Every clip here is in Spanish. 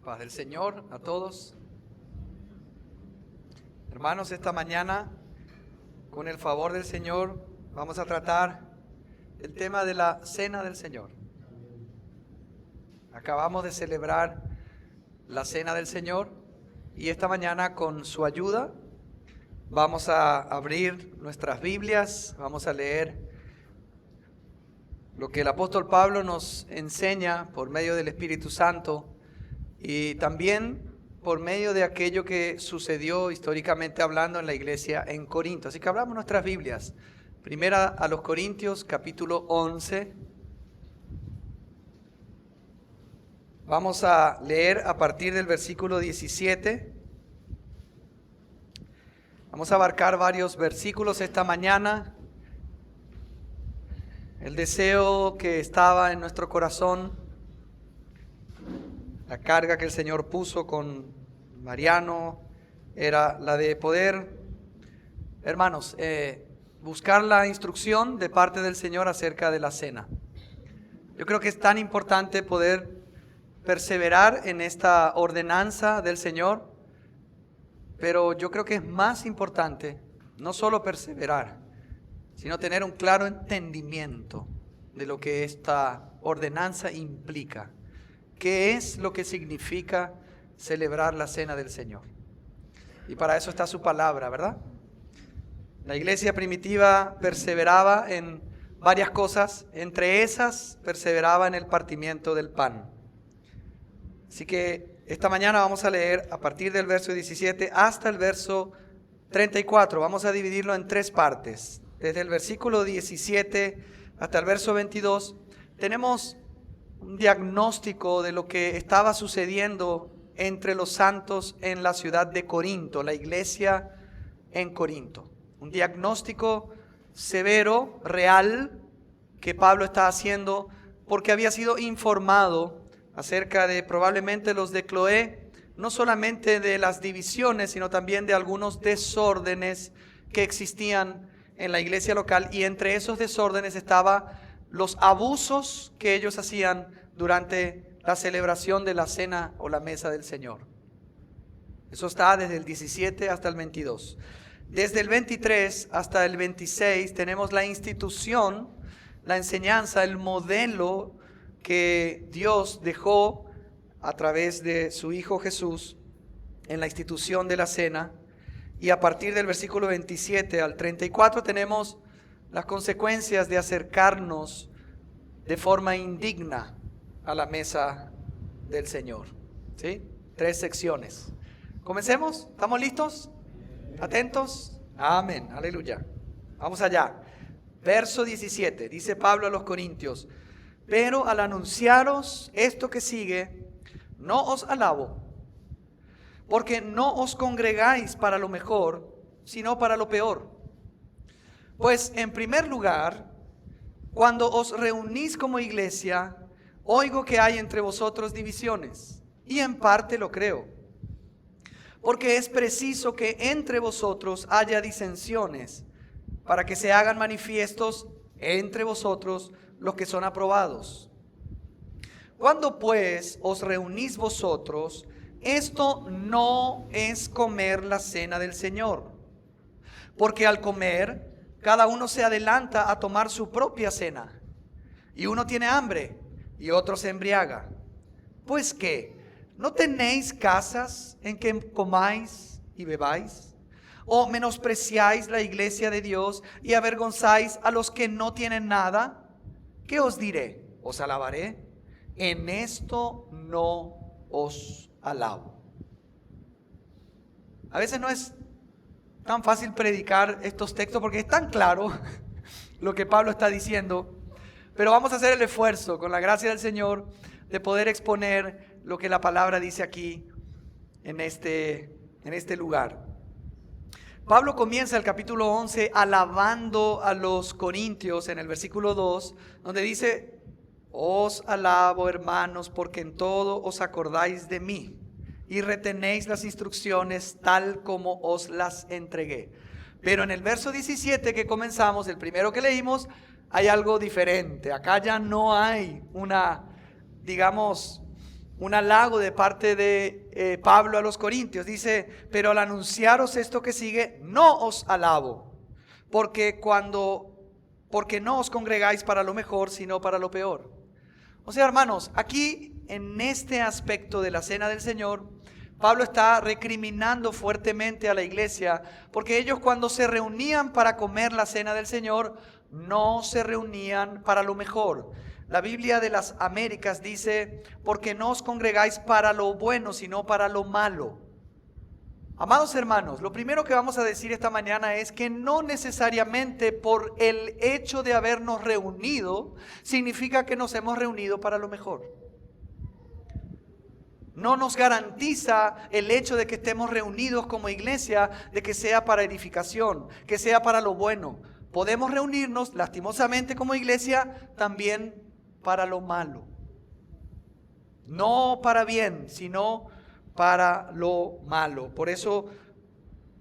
Paz del Señor a todos. Hermanos, esta mañana, con el favor del Señor, vamos a tratar el tema de la Cena del Señor. Acabamos de celebrar la Cena del Señor y esta mañana, con su ayuda, vamos a abrir nuestras Biblias, vamos a leer lo que el apóstol Pablo nos enseña por medio del Espíritu Santo y también por medio de aquello que sucedió históricamente hablando en la iglesia en Corinto. Así que abramos nuestras Biblias. Primera a los Corintios, capítulo 11. Vamos a leer a partir del versículo 17. Vamos a abarcar varios versículos esta mañana. El deseo que estaba en nuestro corazón, la carga que el Señor puso con Mariano, era la de poder, hermanos, buscar la instrucción de parte del Señor acerca de la cena. Yo creo que es tan importante poder perseverar en esta ordenanza del Señor, pero yo creo que es más importante no solo perseverar, sino tener un claro entendimiento de lo que esta ordenanza implica. ¿Qué es lo que significa celebrar la Cena del Señor? Y para eso está su palabra, ¿verdad? La iglesia primitiva perseveraba en varias cosas, entre esas perseveraba en el partimiento del pan. Así que esta mañana vamos a leer a partir del verso 17 hasta el verso 34. Vamos a dividirlo en tres partes. Desde el versículo 17 hasta el verso 22 tenemos un diagnóstico de lo que estaba sucediendo entre los santos en la ciudad de Corinto, la iglesia en Corinto. Un diagnóstico severo, real, que Pablo está haciendo porque había sido informado acerca de probablemente los de Cloé, no solamente de las divisiones, sino también de algunos desórdenes que existían en la iglesia local, y entre esos desórdenes estaba los abusos que ellos hacían durante la celebración de la cena o la mesa del Señor. Eso está desde el 17 hasta el 22. Desde el 23 hasta el 26 tenemos la institución, la enseñanza, el modelo que Dios dejó a través de su Hijo Jesús en la institución de la cena. Y a partir del versículo 27 al 34 tenemos las consecuencias de acercarnos de forma indigna a la mesa del Señor. ¿Sí? 3 secciones. Comencemos. ¿Estamos listos? ¿Atentos? Amén. Aleluya. Vamos allá. Verso 17. Dice Pablo a los Corintios: pero al anunciaros esto que sigue, no os alabo, porque no os congregáis para lo mejor, sino para lo peor. Pues en primer lugar, cuando os reunís como iglesia, oigo que hay entre vosotros divisiones, y en parte lo creo. Porque es preciso que entre vosotros haya disensiones, para que se hagan manifiestos entre vosotros los que son aprobados. Cuando pues os reunís vosotros, esto no es comer la cena del Señor, porque al comer cada uno se adelanta a tomar su propia cena, y uno tiene hambre y otro se embriaga. Pues ¿qué? ¿No tenéis casas en que comáis y bebáis? ¿O menospreciáis la iglesia de Dios y avergonzáis a los que no tienen nada? ¿Qué os diré? ¿Os alabaré? En esto no os alabo. A veces no es tan fácil predicar estos textos porque es tan claro lo que Pablo está diciendo, pero vamos a hacer el esfuerzo con la gracia del Señor de poder exponer lo que la palabra dice aquí en este lugar. Pablo comienza el capítulo 11 alabando a los corintios en el versículo 2, donde dice: os alabo, hermanos, porque en todo os acordáis de mí y retenéis las instrucciones tal como os las entregué. Pero en el verso 17 que comenzamos, el primero que leímos, hay algo diferente. Acá ya no hay una, digamos, un halago de parte de Pablo a los corintios. Dice, pero al anunciaros esto que sigue, no os alabo, porque no os congregáis para lo mejor, sino para lo peor. O sea, hermanos, aquí en este aspecto de la cena del Señor, Pablo está recriminando fuertemente a la iglesia, porque ellos cuando se reunían para comer la cena del Señor, no se reunían para lo mejor. La Biblia de las Américas dice, porque no os congregáis para lo bueno, sino para lo malo. Amados hermanos, lo primero que vamos a decir esta mañana es que no necesariamente por el hecho de habernos reunido, significa que nos hemos reunido para lo mejor. No nos garantiza el hecho de que estemos reunidos como iglesia, de que sea para edificación, que sea para lo bueno. Podemos reunirnos lastimosamente como iglesia también para lo malo. No para bien, sino para lo malo. Por eso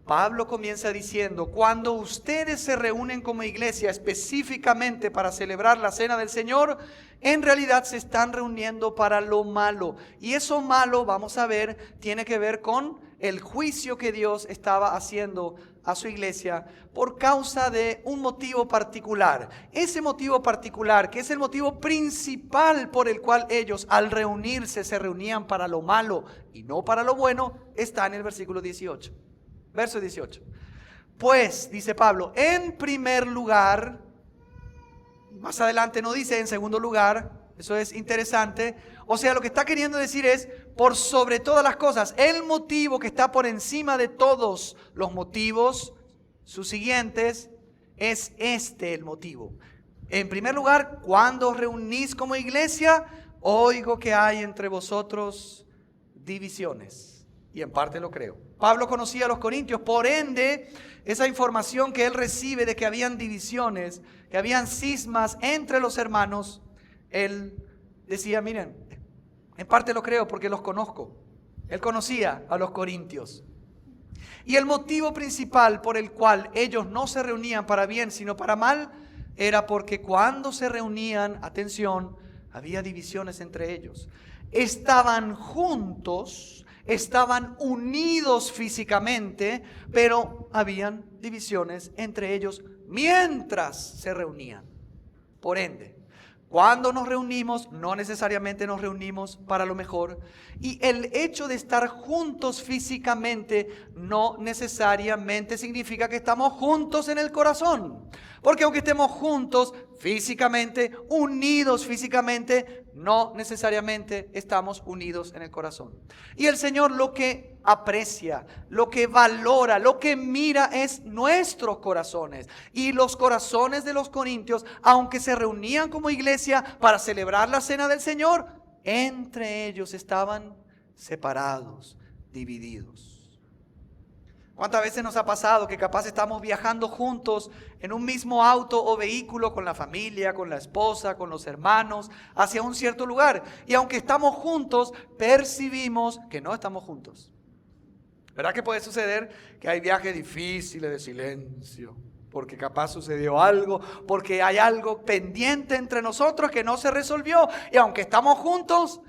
Pablo comienza diciendo, cuando ustedes se reúnen como iglesia específicamente para celebrar la cena del Señor, en realidad se están reuniendo para lo malo. Y eso malo, vamos a ver, tiene que ver con el juicio que Dios estaba haciendo a su iglesia por causa de un motivo particular. Ese motivo particular, que es el motivo principal por el cual ellos al reunirse se reunían para lo malo y no para lo bueno, está en el versículo 18. Verso 18. Pues, dice Pablo, en primer lugar, más adelante no dice en segundo lugar, eso es interesante. O sea, lo que está queriendo decir es, por sobre todas las cosas, el motivo que está por encima de todos los motivos, sus siguientes, es este el motivo. En primer lugar, cuando os reunís como iglesia, oigo que hay entre vosotros divisiones. Y en parte lo creo. Pablo conocía a los corintios, por ende, esa información que él recibe de que habían divisiones, que habían cismas entre los hermanos, él decía, miren, en parte lo creo porque los conozco. Él conocía a los corintios. Y el motivo principal por el cual ellos no se reunían para bien, sino para mal, era porque cuando se reunían, atención, había divisiones entre ellos. Estaban juntos, estaban unidos físicamente, pero habían divisiones entre ellos mientras se reunían. Por ende, cuando nos reunimos, no necesariamente nos reunimos para lo mejor. Y el hecho de estar juntos físicamente no necesariamente significa que estamos juntos en el corazón. Porque aunque estemos juntos físicamente, unidos físicamente, no necesariamente estamos unidos en el corazón. Y el Señor lo que aprecia, lo que valora, lo que mira es nuestros corazones. Y los corazones de los corintios, aunque se reunían como iglesia para celebrar la cena del Señor, entre ellos estaban separados, divididos. ¿Cuántas veces nos ha pasado que capaz estamos viajando juntos en un mismo auto o vehículo con la familia, con la esposa, con los hermanos, hacia un cierto lugar? Y aunque estamos juntos, percibimos que no estamos juntos. ¿Verdad que puede suceder que hay viajes difíciles de silencio? Porque capaz sucedió algo, porque hay algo pendiente entre nosotros que no se resolvió. Y aunque estamos juntos,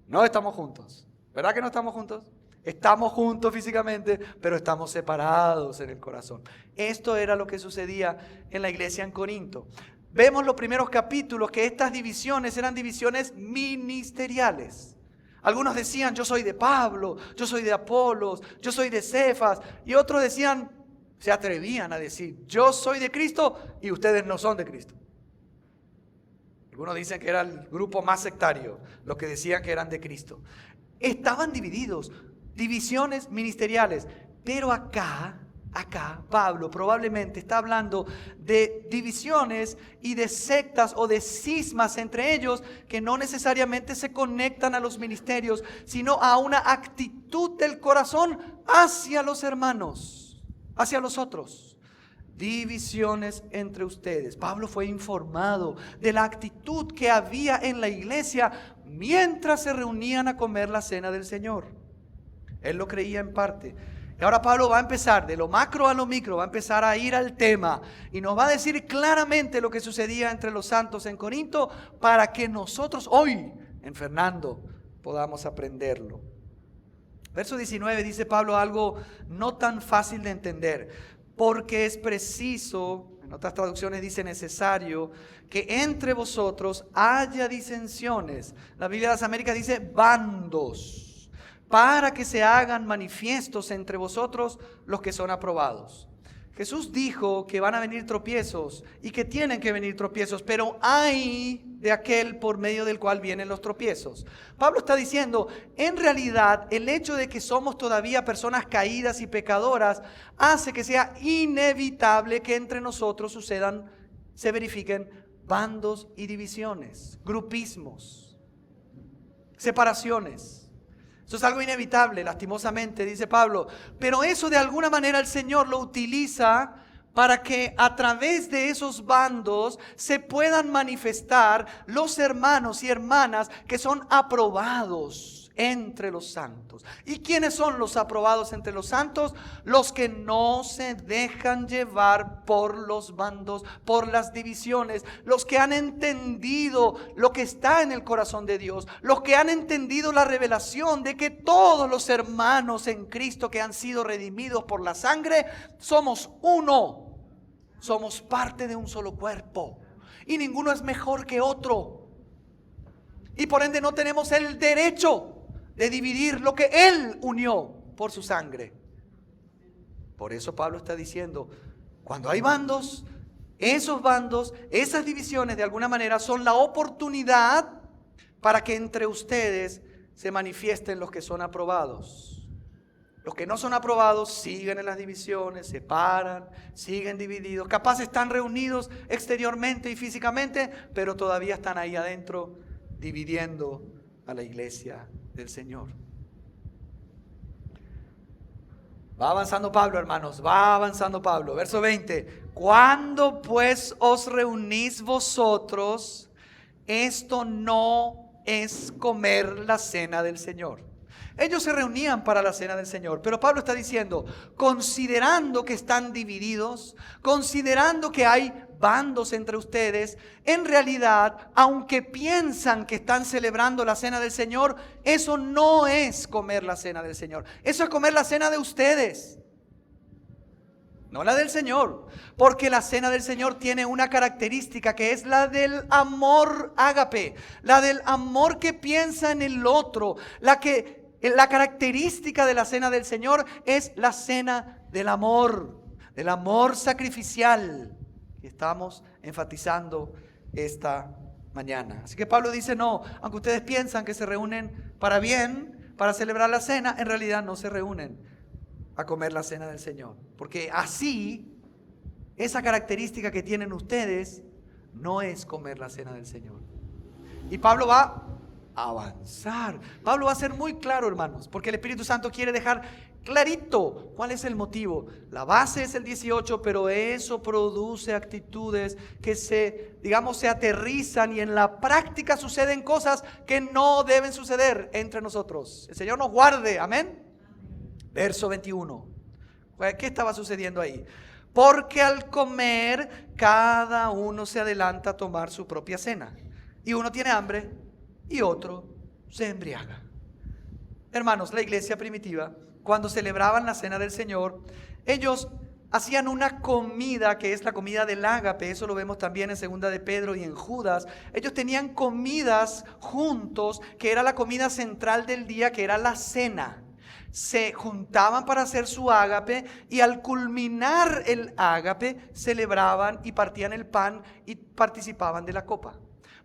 no estamos juntos. ¿Verdad que no estamos juntos? Estamos juntos físicamente, pero estamos separados en el corazón. Esto era lo que sucedía en la iglesia en Corinto. Vemos los primeros capítulos que estas divisiones eran divisiones ministeriales. Algunos decían, yo soy de Pablo, yo soy de Apolos, yo soy de Cefas. Y otros decían, se atrevían a decir, yo soy de Cristo y ustedes no son de Cristo. Algunos dicen que era el grupo más sectario, los que decían que eran de Cristo. Estaban divididos. Divisiones ministeriales, pero acá Pablo probablemente está hablando de divisiones y de sectas o de cismas entre ellos que no necesariamente se conectan a los ministerios, sino a una actitud del corazón hacia los hermanos, hacia los otros. Divisiones entre ustedes. Pablo fue informado de la actitud que había en la iglesia mientras se reunían a comer la cena del Señor. Él lo creía en parte. Y ahora Pablo va a empezar de lo macro a lo micro, va a empezar a ir al tema y nos va a decir claramente lo que sucedía entre los santos en Corinto para que nosotros hoy, en Fernando, podamos aprenderlo. Verso 19 dice Pablo algo no tan fácil de entender, porque es preciso, en otras traducciones dice necesario, que entre vosotros haya disensiones. La Biblia de las Américas dice bandos, para que se hagan manifiestos entre vosotros los que son aprobados. Jesús dijo que van a venir tropiezos y que tienen que venir tropiezos, pero hay de aquel por medio del cual vienen los tropiezos. Pablo está diciendo, en realidad, el hecho de que somos todavía personas caídas y pecadoras hace que sea inevitable que entre nosotros se verifiquen bandos y divisiones, grupismos, separaciones. Eso es algo inevitable, lastimosamente, dice Pablo. Pero eso de alguna manera el Señor lo utiliza para que a través de esos bandos se puedan manifestar los hermanos y hermanas que son aprobados entre los santos. ¿Y quiénes son los aprobados entre los santos? Los que no se dejan llevar por los bandos, por las divisiones, los que han entendido lo que está en el corazón de Dios, los que han entendido la revelación de que todos los hermanos en Cristo que han sido redimidos por la sangre, somos uno, somos parte de un solo cuerpo y ninguno es mejor que otro, y por ende no tenemos el derecho de dividir lo que Él unió por su sangre. Por eso Pablo está diciendo, cuando hay bandos, esos bandos, esas divisiones de alguna manera son la oportunidad para que entre ustedes se manifiesten los que son aprobados. Los que no son aprobados siguen en las divisiones, se paran, siguen divididos. Capaz están reunidos exteriormente y físicamente, pero todavía están ahí adentro dividiendo a la iglesia del Señor. Va avanzando Pablo, hermanos, va avanzando Pablo. Verso 20. Cuando pues os reunís vosotros, esto no es comer la cena del Señor. Ellos se reunían para la cena del Señor, pero Pablo está diciendo, considerando que están divididos, considerando que hay bandos entre ustedes, en realidad, aunque piensan que están celebrando la cena del Señor, eso no es comer la cena del Señor. Eso es comer la cena de ustedes, no la del Señor. Porque la cena del Señor tiene una característica que es la del amor ágape, la del amor que piensa en el otro. La característica de la cena del Señor es la cena del amor sacrificial que estamos enfatizando esta mañana. Así que Pablo dice, no, aunque ustedes piensan que se reúnen para bien, para celebrar la cena, en realidad no se reúnen a comer la cena del Señor. Porque así, esa característica que tienen ustedes no es comer la cena del Señor. Y Pablo va a avanzar. Pablo va a ser muy claro, hermanos, porque el Espíritu Santo quiere dejar clarito cuál es el motivo. La base es el 18, pero eso produce actitudes que se aterrizan y en la práctica suceden cosas que no deben suceder entre nosotros. El Señor nos guarde, amén. Verso 21. ¿Qué estaba sucediendo ahí? Porque al comer cada uno se adelanta a tomar su propia cena, y uno tiene hambre y otro se embriaga. Hermanos, la iglesia primitiva, cuando celebraban la cena del Señor, ellos hacían una comida que es la comida del ágape. Eso lo vemos también en 2 de Pedro y en Judas. Ellos tenían comidas juntos, que era la comida central del día, que era la cena. Se juntaban para hacer su ágape y al culminar el ágape celebraban y partían el pan y participaban de la copa.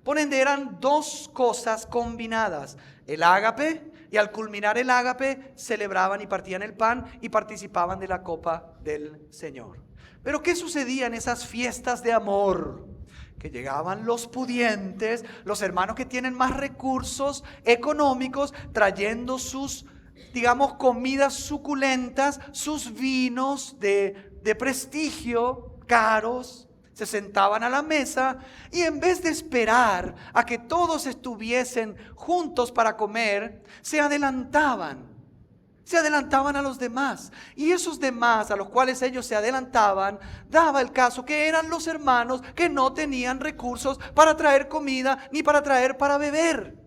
Por ende eran dos cosas combinadas, el ágape, y al culminar el ágape celebraban y partían el pan y participaban de la copa del Señor. Pero ¿qué sucedía en esas fiestas de amor? Que llegaban los pudientes, los hermanos que tienen más recursos económicos, trayendo sus, comidas suculentas, sus vinos de prestigio, caros. Se sentaban a la mesa y en vez de esperar a que todos estuviesen juntos para comer, se adelantaban a los demás. Y esos demás a los cuales ellos se adelantaban, daba el caso que eran los hermanos que no tenían recursos para traer comida ni para traer para beber.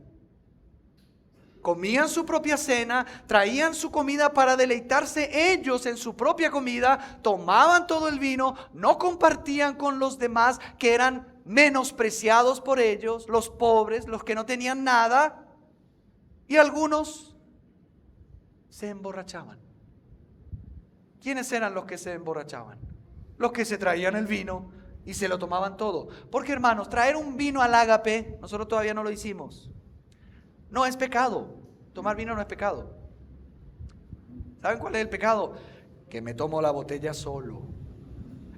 Comían su propia cena, traían su comida para deleitarse ellos en su propia comida, tomaban todo el vino, no compartían con los demás que eran menospreciados por ellos, los pobres, los que no tenían nada, y algunos se emborrachaban. ¿Quiénes eran los que se emborrachaban? Los que se traían el vino y se lo tomaban todo. Porque, hermanos, traer un vino al ágape, nosotros todavía no lo hicimos. No es pecado. Tomar vino no es pecado. ¿Saben cuál es el pecado? Que me tomo la botella solo.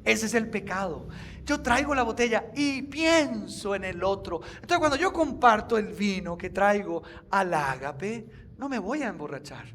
Ese es el pecado. Yo traigo la botella y pienso en el otro. Entonces, cuando yo comparto el vino que traigo al ágape, no me voy a emborrachar.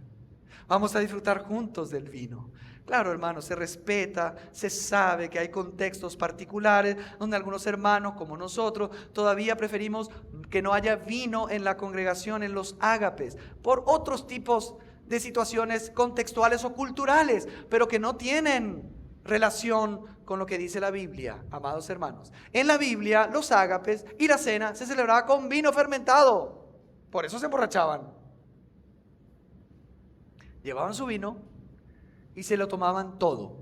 Vamos a disfrutar juntos del vino. Claro, hermanos, se respeta, se sabe que hay contextos particulares donde algunos hermanos, como nosotros, todavía preferimos que no haya vino en la congregación, en los ágapes, por otros tipos de situaciones contextuales o culturales, pero que no tienen relación con lo que dice la Biblia, amados hermanos. En la Biblia, los ágapes y la cena se celebraba con vino fermentado. Por eso se emborrachaban. Llevaban su vino y se lo tomaban todo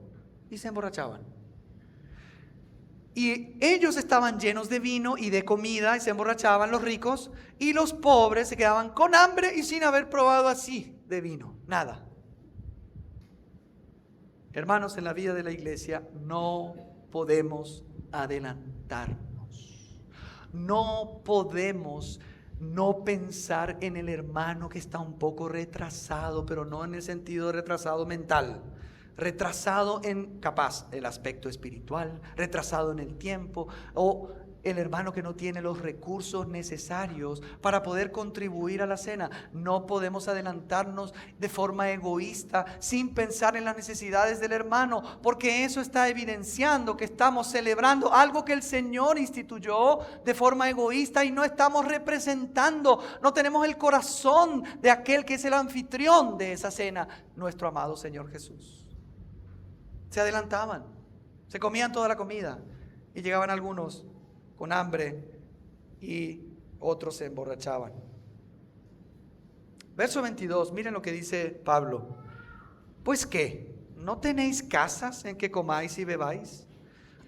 y se emborrachaban. Y ellos estaban llenos de vino y de comida y se emborrachaban, los ricos, y los pobres se quedaban con hambre y sin haber probado así de vino, nada. Hermanos, en la vida de la iglesia no podemos adelantarnos. No podemos no pensar en el hermano que está un poco retrasado, pero no en el sentido de retrasado mental. Retrasado en, capaz, el aspecto espiritual, retrasado en el tiempo, o el hermano que no tiene los recursos necesarios para poder contribuir a la cena. No podemos adelantarnos de forma egoísta sin pensar en las necesidades del hermano, porque eso está evidenciando que estamos celebrando algo que el Señor instituyó de forma egoísta y no estamos representando, no tenemos el corazón de aquel que es el anfitrión de esa cena, nuestro amado Señor Jesús. Se adelantaban, se comían toda la comida y llegaban algunos con hambre y otros se emborrachaban. Verso 22, miren lo que dice Pablo. Pues ¿qué? ¿No tenéis casas en que comáis y bebáis?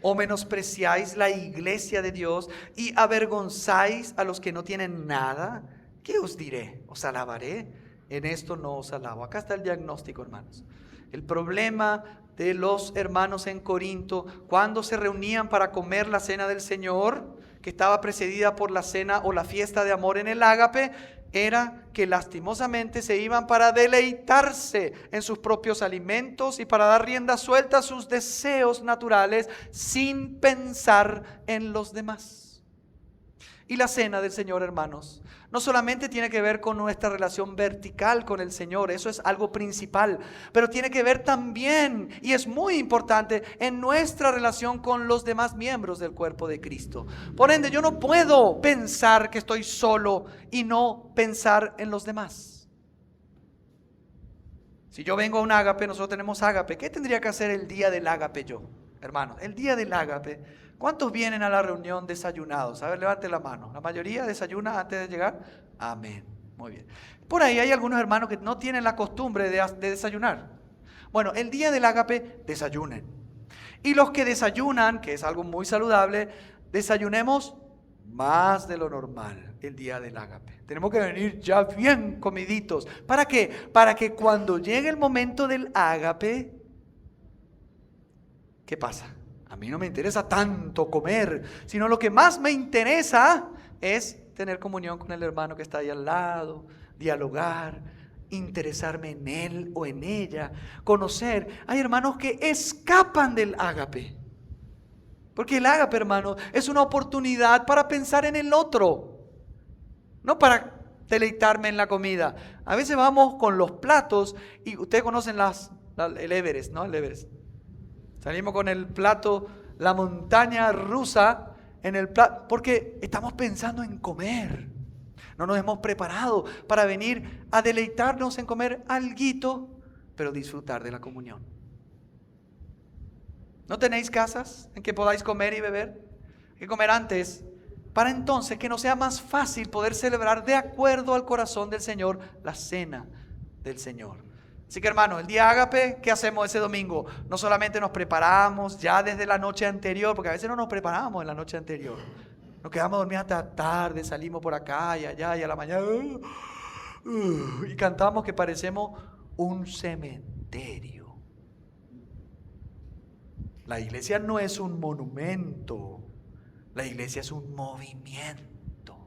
¿O menospreciáis la iglesia de Dios y avergonzáis a los que no tienen nada? ¿Qué os diré? ¿Os alabaré? En esto no os alabo. Acá está el diagnóstico, hermanos. El problema de los hermanos en Corinto, cuando se reunían para comer la cena del Señor, que estaba precedida por la cena o la fiesta de amor en el ágape, era que lastimosamente se iban para deleitarse en sus propios alimentos y para dar rienda suelta a sus deseos naturales sin pensar en los demás. Y la cena del Señor, hermanos, no solamente tiene que ver con nuestra relación vertical con el Señor, eso es algo principal, pero tiene que ver también, y es muy importante, en nuestra relación con los demás miembros del cuerpo de Cristo. Por ende, yo no puedo pensar que estoy solo y no pensar en los demás. Si yo vengo a un ágape, nosotros tenemos ágape, ¿qué tendría que hacer el día del ágape yo? Hermanos, el día del ágape, ¿cuántos vienen a la reunión desayunados? A ver, levante la mano. ¿La mayoría desayuna antes de llegar? Amén. Muy bien. Por ahí hay algunos hermanos que no tienen la costumbre de desayunar. Bueno, el día del ágape, desayunen. Y los que desayunan, que es algo muy saludable, desayunemos más de lo normal el día del ágape. Tenemos que venir ya bien comiditos. ¿Para qué? Para que cuando llegue el momento del ágape, ¿qué pasa? A mí no me interesa tanto comer, sino lo que más me interesa es tener comunión con el hermano que está ahí al lado, dialogar, interesarme en él o en ella, conocer. Hay hermanos que escapan del ágape, porque el ágape, hermano, es una oportunidad para pensar en el otro, no para deleitarme en la comida. A veces vamos con los platos y ustedes conocen el Everest, ¿no? El Everest. Salimos con el plato, la montaña rusa en el plato, porque estamos pensando en comer. No nos hemos preparado para venir a deleitarnos en comer alguito, pero disfrutar de la comunión. ¿No tenéis casas en que podáis comer y beber? Hay que comer antes para entonces que nos sea más fácil poder celebrar de acuerdo al corazón del Señor la cena del Señor. Así que, hermano, el día Ágape, ¿qué hacemos ese domingo? No solamente nos preparamos ya desde la noche anterior, porque a veces no nos preparamos en la noche anterior. Nos quedamos dormidos hasta tarde, salimos por acá y allá y a la mañana y cantamos que parecemos un cementerio. La iglesia no es un monumento, la iglesia es un movimiento.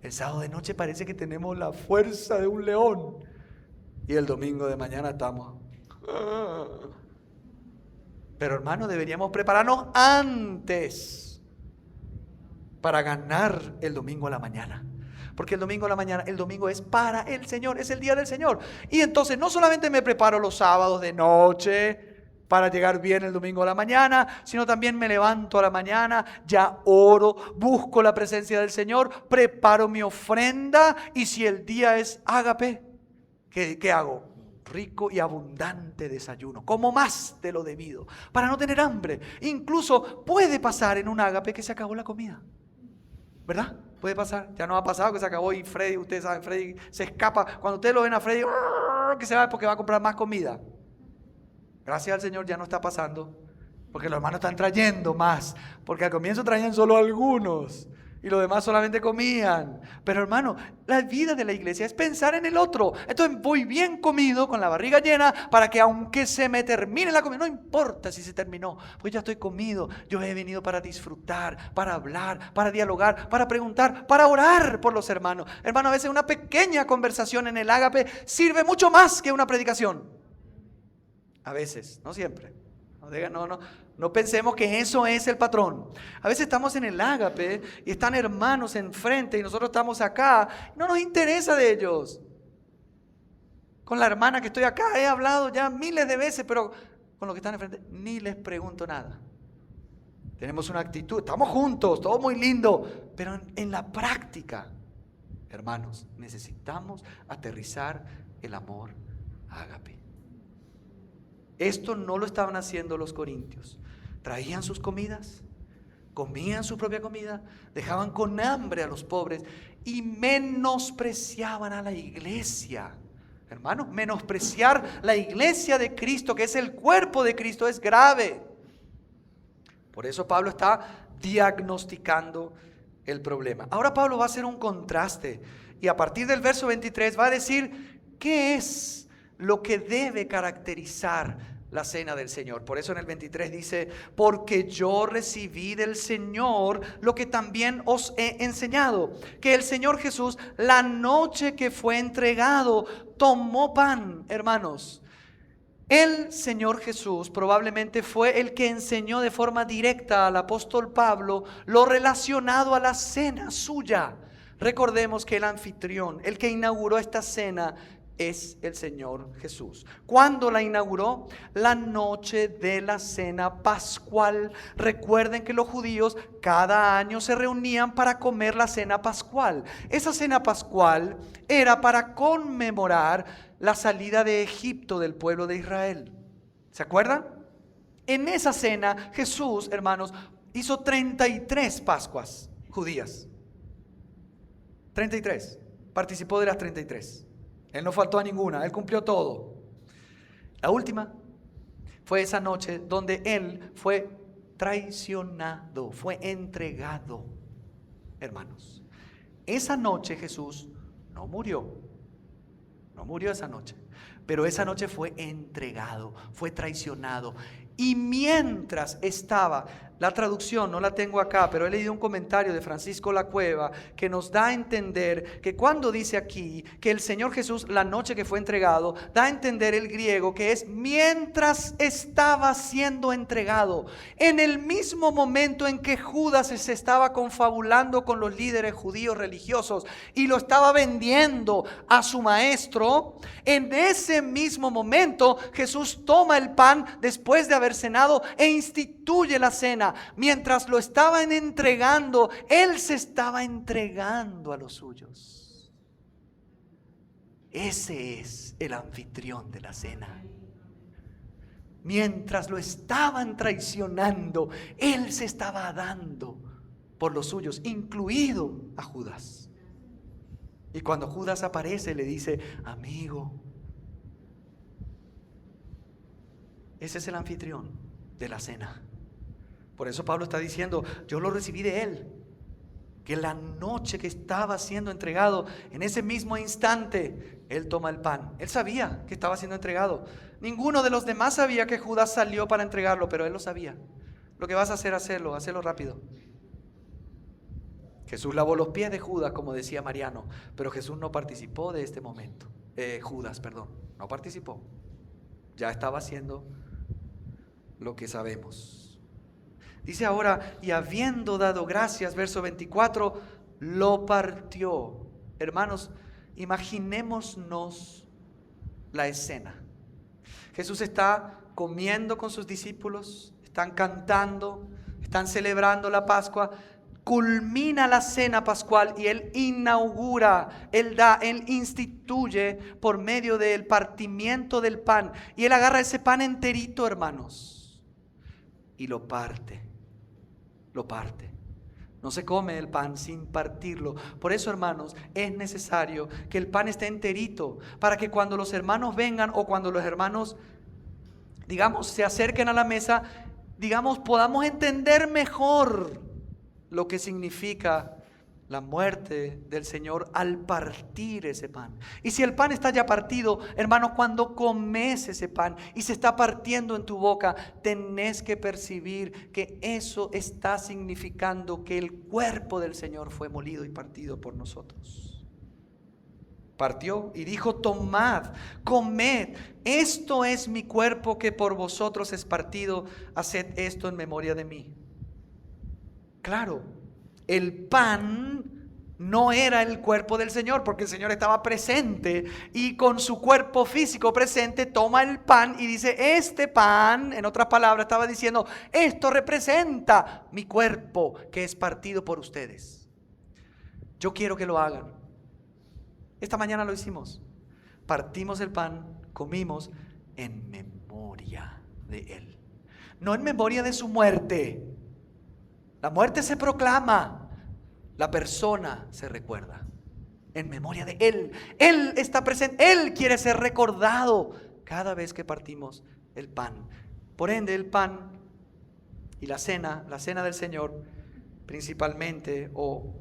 El sábado de noche parece que tenemos la fuerza de un león y el domingo de mañana estamos. Pero, hermano, deberíamos prepararnos antes para ganar el domingo a la mañana. Porque el domingo a la mañana, el domingo es para el Señor, es el día del Señor. Y entonces no solamente me preparo los sábados de noche para llegar bien el domingo a la mañana, sino también me levanto a la mañana, ya oro, busco la presencia del Señor, preparo mi ofrenda, y si el día es Ágape, ¿qué hago? Rico y abundante desayuno, como más de lo debido, para no tener hambre. Incluso puede pasar en un Ágape que se acabó la comida, ¿verdad? Puede pasar, ya no ha pasado que se acabó y Freddy, ustedes saben, Freddy se escapa. Cuando ustedes lo ven a Freddy, que se va porque va a comprar más comida. Gracias al Señor ya no está pasando, porque los hermanos están trayendo más, porque al comienzo traían solo algunos y los demás solamente comían. Pero, hermano, la vida de la iglesia es pensar en el otro. Entonces voy bien comido, con la barriga llena, para que aunque se me termine la comida, no importa si se terminó, pues ya estoy comido. Yo he venido para disfrutar, para hablar, para dialogar, para preguntar, para orar por los hermanos. Hermano, a veces una pequeña conversación en el Ágape sirve mucho más que una predicación. A veces, no siempre. No pensemos que eso es el patrón. A veces estamos en el Ágape y están hermanos enfrente y nosotros estamos acá. No nos interesa de ellos. Con la hermana que estoy acá he hablado ya miles de veces, pero con los que están enfrente ni les pregunto nada. Tenemos una actitud, estamos juntos, todo muy lindo, pero en la práctica, hermanos, necesitamos aterrizar el amor Ágape. Esto no lo estaban haciendo los corintios. Traían sus comidas, comían su propia comida, dejaban con hambre a los pobres y menospreciaban a la iglesia. Hermanos, menospreciar la iglesia de Cristo, que es el cuerpo de Cristo, es grave. Por eso Pablo está diagnosticando el problema. Ahora Pablo va a hacer un contraste y a partir del verso 23 va a decir qué es lo que debe caracterizar la cena del Señor. Por eso en el 23 dice: porque yo recibí del Señor lo que también os he enseñado, que el Señor Jesús, la noche que fue entregado, tomó pan. Hermanos, el Señor Jesús probablemente fue el que enseñó de forma directa al apóstol Pablo lo relacionado a la cena suya. Recordemos que el anfitrión, el que inauguró esta cena, es el Señor Jesús. ¿Cuándo la inauguró? La noche de la cena pascual. Recuerden que los judíos cada año se reunían para comer la cena pascual. Esa cena pascual era para conmemorar la salida de Egipto del pueblo de Israel. ¿Se acuerdan? En esa cena Jesús, hermanos, hizo 33 Pascuas judías. 33. Participó de las 33. Él no faltó a ninguna, Él cumplió todo. La última fue esa noche donde Él fue traicionado, fue entregado. Hermanos, esa noche Jesús no murió esa noche, pero esa noche fue entregado, fue traicionado. Y mientras estaba, la traducción no la tengo acá, pero he leído un comentario de Francisco Lacueva que nos da a entender que cuando dice aquí que el Señor Jesús, la noche que fue entregado, da a entender el griego que es mientras estaba siendo entregado. En el mismo momento en que Judas se estaba confabulando con los líderes judíos religiosos y lo estaba vendiendo a su maestro, en ese mismo momento Jesús toma el pan después de haber cenado e instituye la cena. Mientras lo estaban entregando, Él se estaba entregando a los suyos. Ese es el anfitrión de la cena. Mientras lo estaban traicionando, Él se estaba dando por los suyos, incluido a Judas. Y cuando Judas aparece, le dice: amigo. Ese es el anfitrión de la cena. Por eso Pablo está diciendo: yo lo recibí de él. Que la noche que estaba siendo entregado, en ese mismo instante, él toma el pan. Él sabía que estaba siendo entregado. Ninguno de los demás sabía que Judas salió para entregarlo, pero él lo sabía. Lo que vas a hacer, hacerlo rápido. Jesús lavó los pies de Judas, como decía Mariano, pero Jesús no participó de este momento. Judas, no participó. Ya estaba haciendo lo que sabemos. Dice ahora: y habiendo dado gracias, verso 24, lo partió. Hermanos, imaginémonos la escena. Jesús está comiendo con sus discípulos, están cantando, están celebrando la Pascua. Culmina la cena pascual y Él inaugura, Él instituye por medio del partimiento del pan. Y Él agarra ese pan enterito, hermanos, y lo parte. Lo parte. No se come el pan sin partirlo. Por eso, hermanos, es necesario que el pan esté enterito, para que cuando los hermanos vengan, o cuando los hermanos, se acerquen a la mesa, podamos entender mejor lo que significa la muerte del Señor al partir ese pan. Y si el pan está ya partido, hermano, cuando comes ese pan y se está partiendo en tu boca, tenés que percibir que eso está significando que el cuerpo del Señor fue molido y partido por nosotros. Partió y dijo: tomad, comed, esto es mi cuerpo que por vosotros es partido, haced esto en memoria de mí. Claro, el pan no era el cuerpo del Señor, porque el Señor estaba presente y con su cuerpo físico presente toma el pan y dice: este pan, en otras palabras, estaba diciendo: esto representa mi cuerpo que es partido por ustedes. Yo quiero que lo hagan. Esta mañana lo hicimos. Partimos el pan, comimos en memoria de Él, no en memoria de su muerte. La muerte se proclama, la persona se recuerda en memoria de Él. Él está presente, Él quiere ser recordado cada vez que partimos el pan. Por ende, el pan y la cena del Señor, principalmente o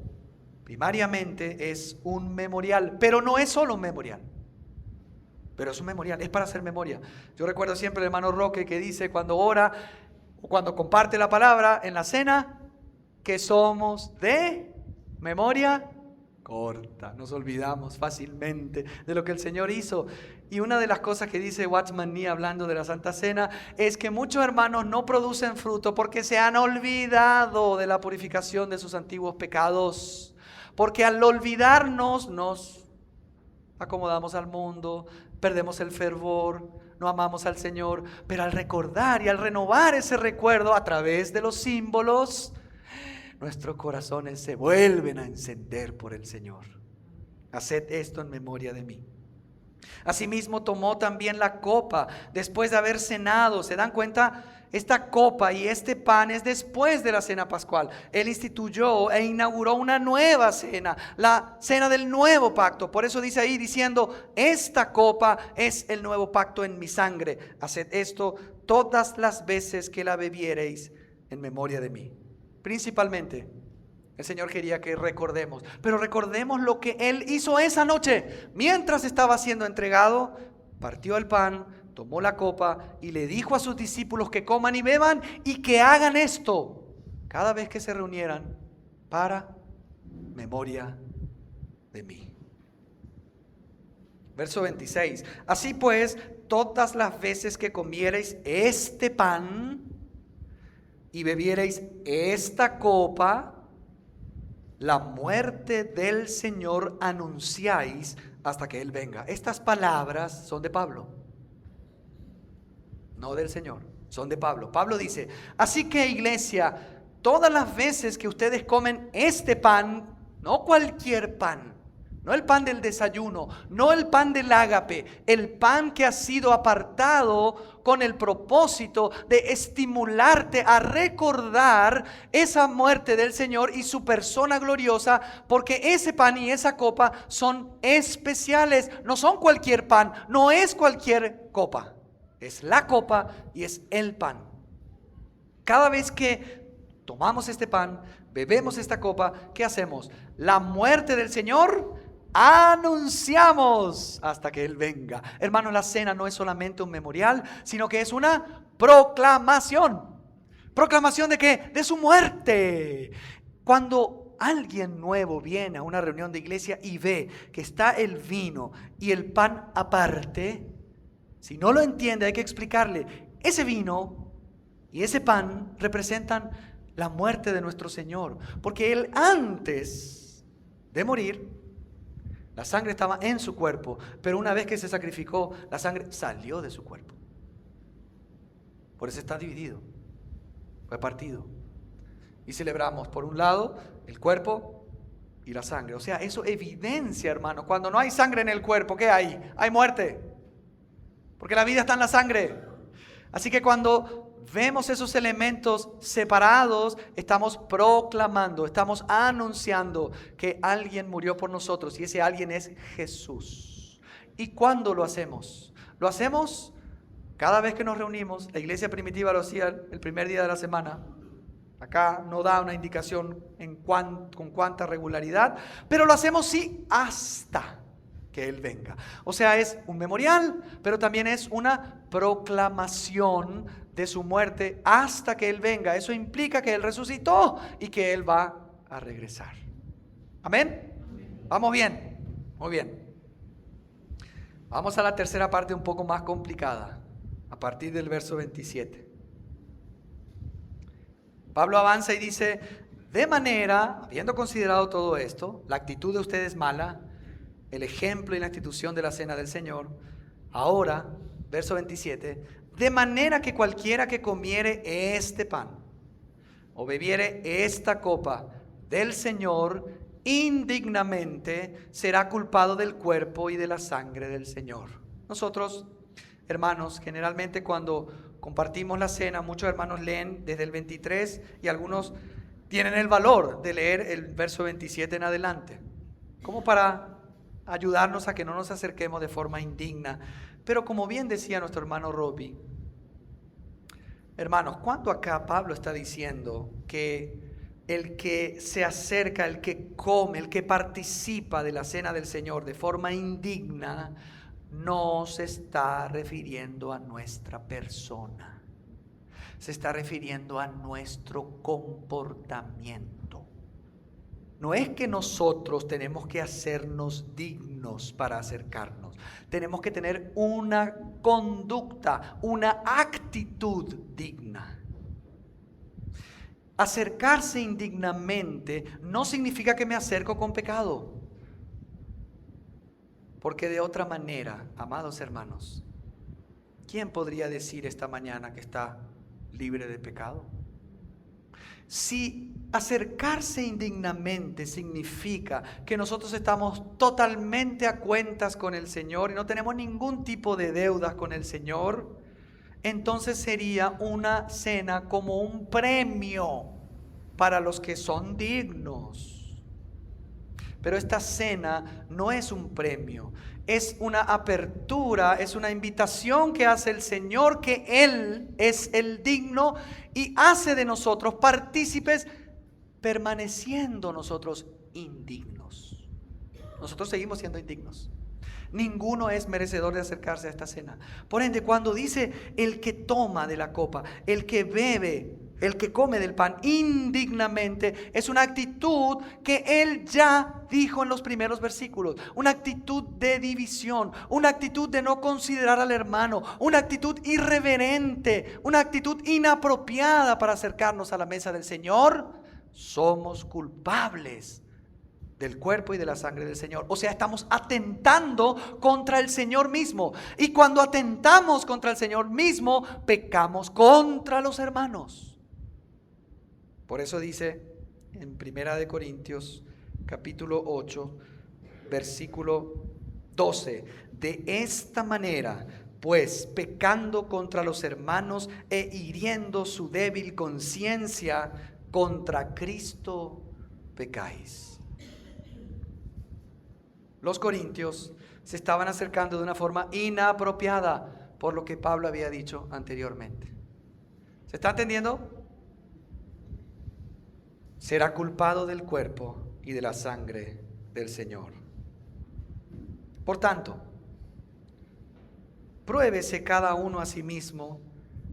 primariamente es un memorial, pero no es solo un memorial. Pero es un memorial, es para hacer memoria. Yo recuerdo siempre el hermano Roque que dice cuando ora o cuando comparte la palabra en la cena, que somos de memoria corta. Nos olvidamos fácilmente de lo que el Señor hizo. Y una de las cosas que dice Watchman Nee hablando de la Santa Cena es que muchos hermanos no producen fruto porque se han olvidado de la purificación de sus antiguos pecados. Porque al olvidarnos nos acomodamos al mundo, perdemos el fervor, no amamos al Señor. Pero al recordar y al renovar ese recuerdo a través de los símbolos, nuestros corazones se vuelven a encender por el Señor. Haced esto en memoria de mí. Asimismo tomó también la copa después de haber cenado. ¿Se dan cuenta? Esta copa y este pan es después de la cena pascual. Él instituyó e inauguró una nueva cena, la cena del nuevo pacto. Por eso dice ahí diciendo: esta copa es el nuevo pacto en mi sangre. Haced esto todas las veces que la bebiereis en memoria de mí. Principalmente, el Señor quería que recordemos, pero recordemos lo que Él hizo esa noche. Mientras estaba siendo entregado, partió el pan, tomó la copa y le dijo a sus discípulos que coman y beban y que hagan esto cada vez que se reunieran para memoria de mí. Verso 26. Así pues, todas las veces que comiereis este pan y bebiereis esta copa, la muerte del Señor anunciáis hasta que Él venga. Estas palabras son de Pablo, no del Señor, son de Pablo. Pablo dice: así que, iglesia, todas las veces que ustedes comen este pan, no cualquier pan, No el pan del desayuno, no el pan del ágape, el pan que ha sido apartado con el propósito de estimularte a recordar esa muerte del Señor y su persona gloriosa, porque ese pan y esa copa son especiales, no son cualquier pan, no es cualquier copa, es la copa y es el pan. Cada vez que tomamos este pan, bebemos esta copa, ¿qué hacemos? La muerte del Señor anunciamos hasta que Él venga. Hermanos, la cena no es solamente un memorial, sino que es una proclamación. ¿Proclamación de qué? De su muerte. Cuando alguien nuevo viene a una reunión de iglesia y ve que está el vino y el pan aparte, si no lo entiende hay que explicarle, ese vino y ese pan representan la muerte de nuestro Señor, porque Él antes de morir, la sangre estaba en su cuerpo, pero una vez que se sacrificó, la sangre salió de su cuerpo. Por eso está dividido, fue partido. Y celebramos por un lado el cuerpo y la sangre. O sea, eso evidencia, hermano, cuando no hay sangre en el cuerpo, ¿qué hay? Hay muerte, porque la vida está en la sangre. Así que cuando vemos esos elementos separados, estamos proclamando, estamos anunciando que alguien murió por nosotros y ese alguien es Jesús. ¿Y cuándo lo hacemos? Lo hacemos cada vez que nos reunimos. La iglesia primitiva lo hacía el primer día de la semana. Acá no da una indicación con cuánta regularidad, pero lo hacemos sí hasta que Él venga. O sea, es un memorial, pero también es una proclamación de su muerte hasta que Él venga. Eso implica que Él resucitó y que Él va a regresar. ¿Amén? ¿Vamos bien? Muy bien. Vamos a la tercera parte un poco más complicada, a partir del verso 27. Pablo avanza y dice, de manera, habiendo considerado todo esto, la actitud de ustedes mala, el ejemplo y la institución de la cena del Señor, ahora, verso 27, de manera que cualquiera que comiere este pan o bebiere esta copa del Señor indignamente será culpado del cuerpo y de la sangre del Señor. Nosotros, hermanos, generalmente cuando compartimos la cena, muchos hermanos leen desde el 23 y algunos tienen el valor de leer el verso 27 en adelante, como para ayudarnos a que no nos acerquemos de forma indigna. Pero como bien decía nuestro hermano Robbie, hermanos, ¿cuánto acá Pablo está diciendo que el que se acerca, el que come, el que participa de la cena del Señor de forma indigna, no se está refiriendo a nuestra persona, se está refiriendo a nuestro comportamiento? No es que nosotros tenemos que hacernos dignos para acercarnos. Tenemos que tener una conducta, una actitud digna. Acercarse indignamente no significa que me acerco con pecado. Porque de otra manera, amados hermanos, ¿quién podría decir esta mañana que está libre de pecado? Si acercarse indignamente significa que nosotros estamos totalmente a cuentas con el Señor y no tenemos ningún tipo de deudas con el Señor, entonces sería una cena como un premio para los que son dignos. Pero esta cena no es un premio, es una apertura, es una invitación que hace el Señor, que Él es el digno y hace de nosotros partícipes, permaneciendo nosotros indignos. Nosotros seguimos siendo indignos. Ninguno es merecedor de acercarse a esta cena. Por ende, cuando dice el que toma de la copa, el que bebe, el que come del pan indignamente, es una actitud que él ya dijo en los primeros versículos. Una actitud de división, una actitud de no considerar al hermano, una actitud irreverente, una actitud inapropiada para acercarnos a la mesa del Señor. Somos culpables del cuerpo y de la sangre del Señor. O sea, estamos atentando contra el Señor mismo. Y cuando atentamos contra el Señor mismo, pecamos contra los hermanos. Por eso dice en 1 Corintios capítulo 8, versículo 12. De esta manera, pues, pecando contra los hermanos e hiriendo su débil conciencia, contra Cristo pecáis. Los corintios se estaban acercando de una forma inapropiada por lo que Pablo había dicho anteriormente. ¿Se está entendiendo? Será culpado del cuerpo y de la sangre del Señor. Por tanto, pruébese cada uno a sí mismo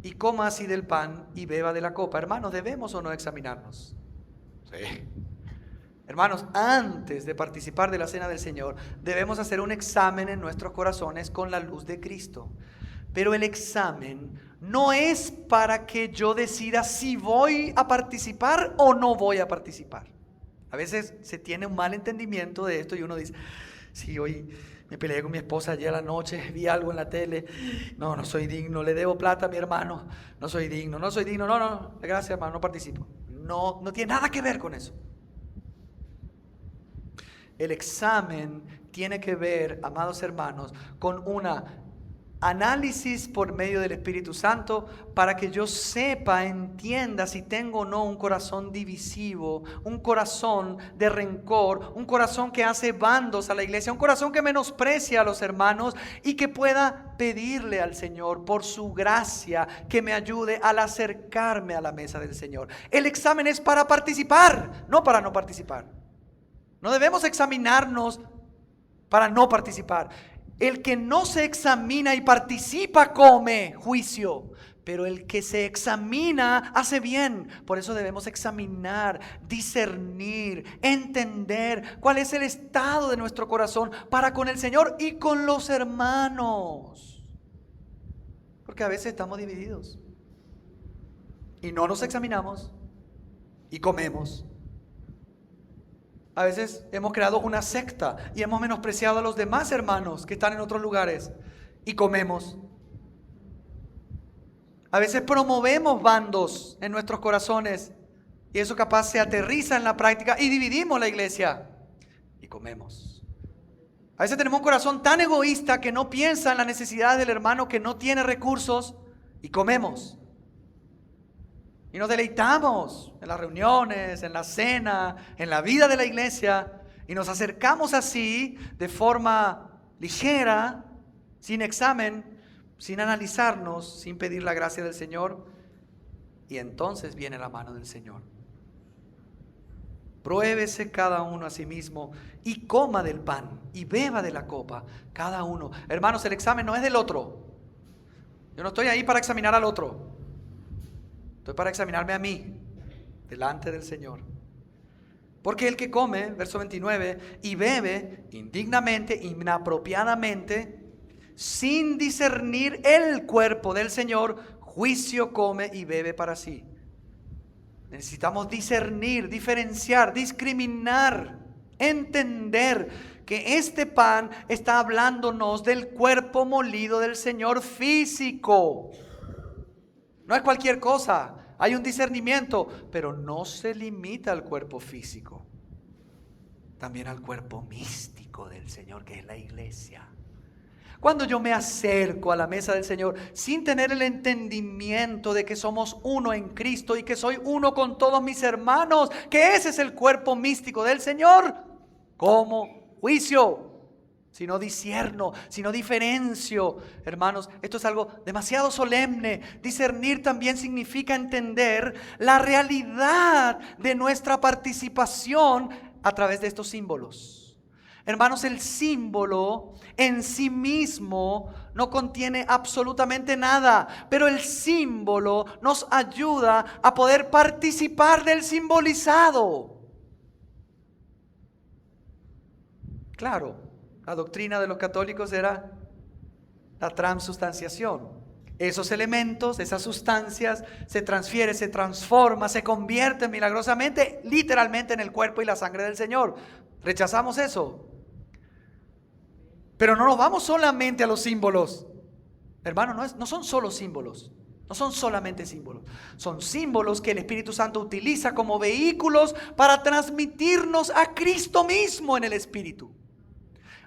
y coma así del pan y beba de la copa. Hermanos, ¿debemos o no examinarnos? Sí. Hermanos, antes de participar de la cena del Señor, debemos hacer un examen en nuestros corazones con la luz de Cristo. Pero el examen no es para que yo decida si voy a participar o no voy a participar. A veces se tiene un mal entendimiento de esto y uno dice, sí, hoy me peleé con mi esposa ayer a la noche, vi algo en la tele, no soy digno, le debo plata a mi hermano, no soy digno, no, gracias hermano, no participo. No tiene nada que ver con eso. El examen tiene que ver, amados hermanos, con una análisis por medio del Espíritu Santo para que yo sepa, entienda si tengo o no un corazón divisivo, un corazón de rencor, un corazón que hace bandos a la iglesia, un corazón que menosprecia a los hermanos y que pueda pedirle al Señor por su gracia que me ayude al acercarme a la mesa del Señor. El examen es para participar, no para no participar. No debemos examinarnos para no participar. El que no se examina y participa come juicio, pero el que se examina hace bien. Por eso debemos examinar, discernir, entender cuál es el estado de nuestro corazón para con el Señor y con los hermanos. Porque a veces estamos divididos y no nos examinamos y comemos. A veces hemos creado una secta y hemos menospreciado a los demás hermanos que están en otros lugares y comemos. A veces promovemos bandos en nuestros corazones y eso capaz se aterriza en la práctica y dividimos la iglesia y comemos. A veces tenemos un corazón tan egoísta que no piensa en la necesidad del hermano que no tiene recursos y comemos. Y nos deleitamos en las reuniones, en la cena, en la vida de la iglesia. Y nos acercamos así de forma ligera, sin examen, sin analizarnos, sin pedir la gracia del Señor. Y entonces viene la mano del Señor. Pruébese cada uno a sí mismo y coma del pan y beba de la copa, cada uno. Hermanos, el examen no es del otro. Yo no estoy ahí para examinar al otro. Estoy para examinarme a mí, delante del Señor. Porque el que come, verso 29, y bebe indignamente, inapropiadamente, sin discernir el cuerpo del Señor, juicio come y bebe para sí. Necesitamos discernir, diferenciar, discriminar, entender que este pan está hablándonos del cuerpo molido del Señor físico. No es cualquier cosa, hay un discernimiento, pero no se limita al cuerpo físico, también al cuerpo místico del Señor, que es la iglesia. Cuando yo me acerco a la mesa del Señor sin tener el entendimiento de que somos uno en Cristo y que soy uno con todos mis hermanos, que ese es el cuerpo místico del Señor, como juicio. Si no discierno, si no diferencio, hermanos, esto es algo demasiado solemne. Discernir también significa entender la realidad de nuestra participación a través de estos símbolos. Hermanos, el símbolo en sí mismo no contiene absolutamente nada, pero el símbolo nos ayuda a poder participar del simbolizado. Claro. La doctrina de los católicos era la transubstanciación. Esos elementos, esas sustancias se transfieren, se transforman, se convierten milagrosamente, literalmente en el cuerpo y la sangre del Señor. Rechazamos eso. Pero no nos vamos solamente a los símbolos. Hermano, no son solo símbolos. No son solamente símbolos. Son símbolos que el Espíritu Santo utiliza como vehículos para transmitirnos a Cristo mismo en el Espíritu.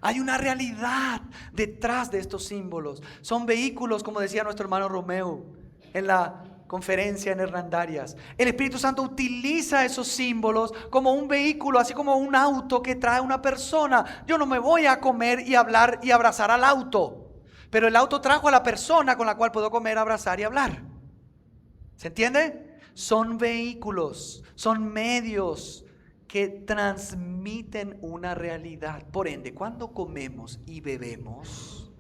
Hay una realidad detrás de estos símbolos. Son vehículos, como decía nuestro hermano Romeo en la conferencia en Hernandarias. El Espíritu Santo utiliza esos símbolos como un vehículo, así como un auto que trae una persona. Yo no me voy a comer y hablar y abrazar al auto, pero el auto trajo a la persona con la cual puedo comer, abrazar y hablar. ¿Se entiende? Son vehículos, son medios que transmiten una realidad. Por ende, cuando comemos y bebemos,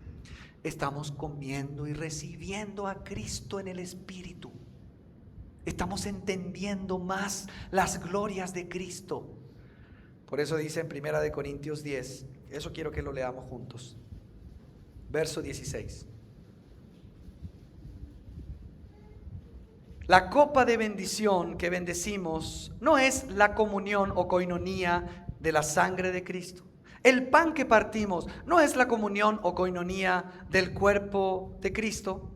estamos comiendo y recibiendo a Cristo en el Espíritu. Estamos entendiendo más las glorias de Cristo. Por eso dice en 1 Corintios 10, eso quiero que lo leamos juntos. Verso 16. La copa de bendición que bendecimos no es la comunión o coinonía de la sangre de Cristo. El pan que partimos no es la comunión o coinonía del cuerpo de Cristo.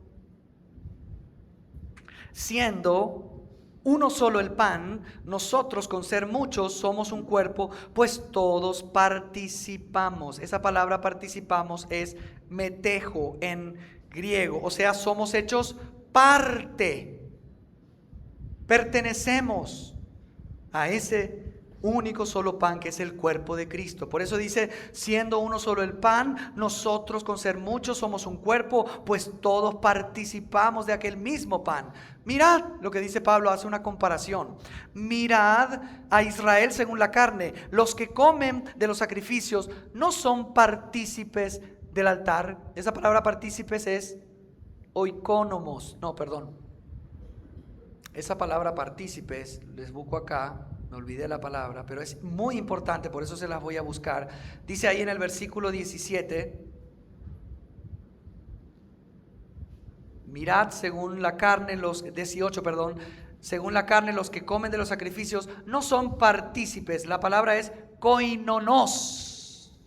Siendo uno solo el pan, nosotros con ser muchos somos un cuerpo, pues todos participamos. Esa palabra participamos es metejo en griego, o sea, somos hechos parte. Pertenecemos a ese único solo pan que es el cuerpo de Cristo. Por eso dice, siendo uno solo el pan, nosotros con ser muchos somos un cuerpo, pues todos participamos de aquel mismo pan. Mirad lo que dice Pablo, hace una comparación. Mirad a Israel según la carne. Los que comen de los sacrificios no son partícipes del altar. Esa palabra partícipes es oikónomos. No, perdón. Esa palabra partícipes, les busco acá, me olvidé la palabra, pero es muy importante, por eso se las voy a buscar. Dice ahí en el versículo 17, mirad según la carne, los 18, perdón, según la carne los que comen de los sacrificios no son partícipes. La palabra es koinonos,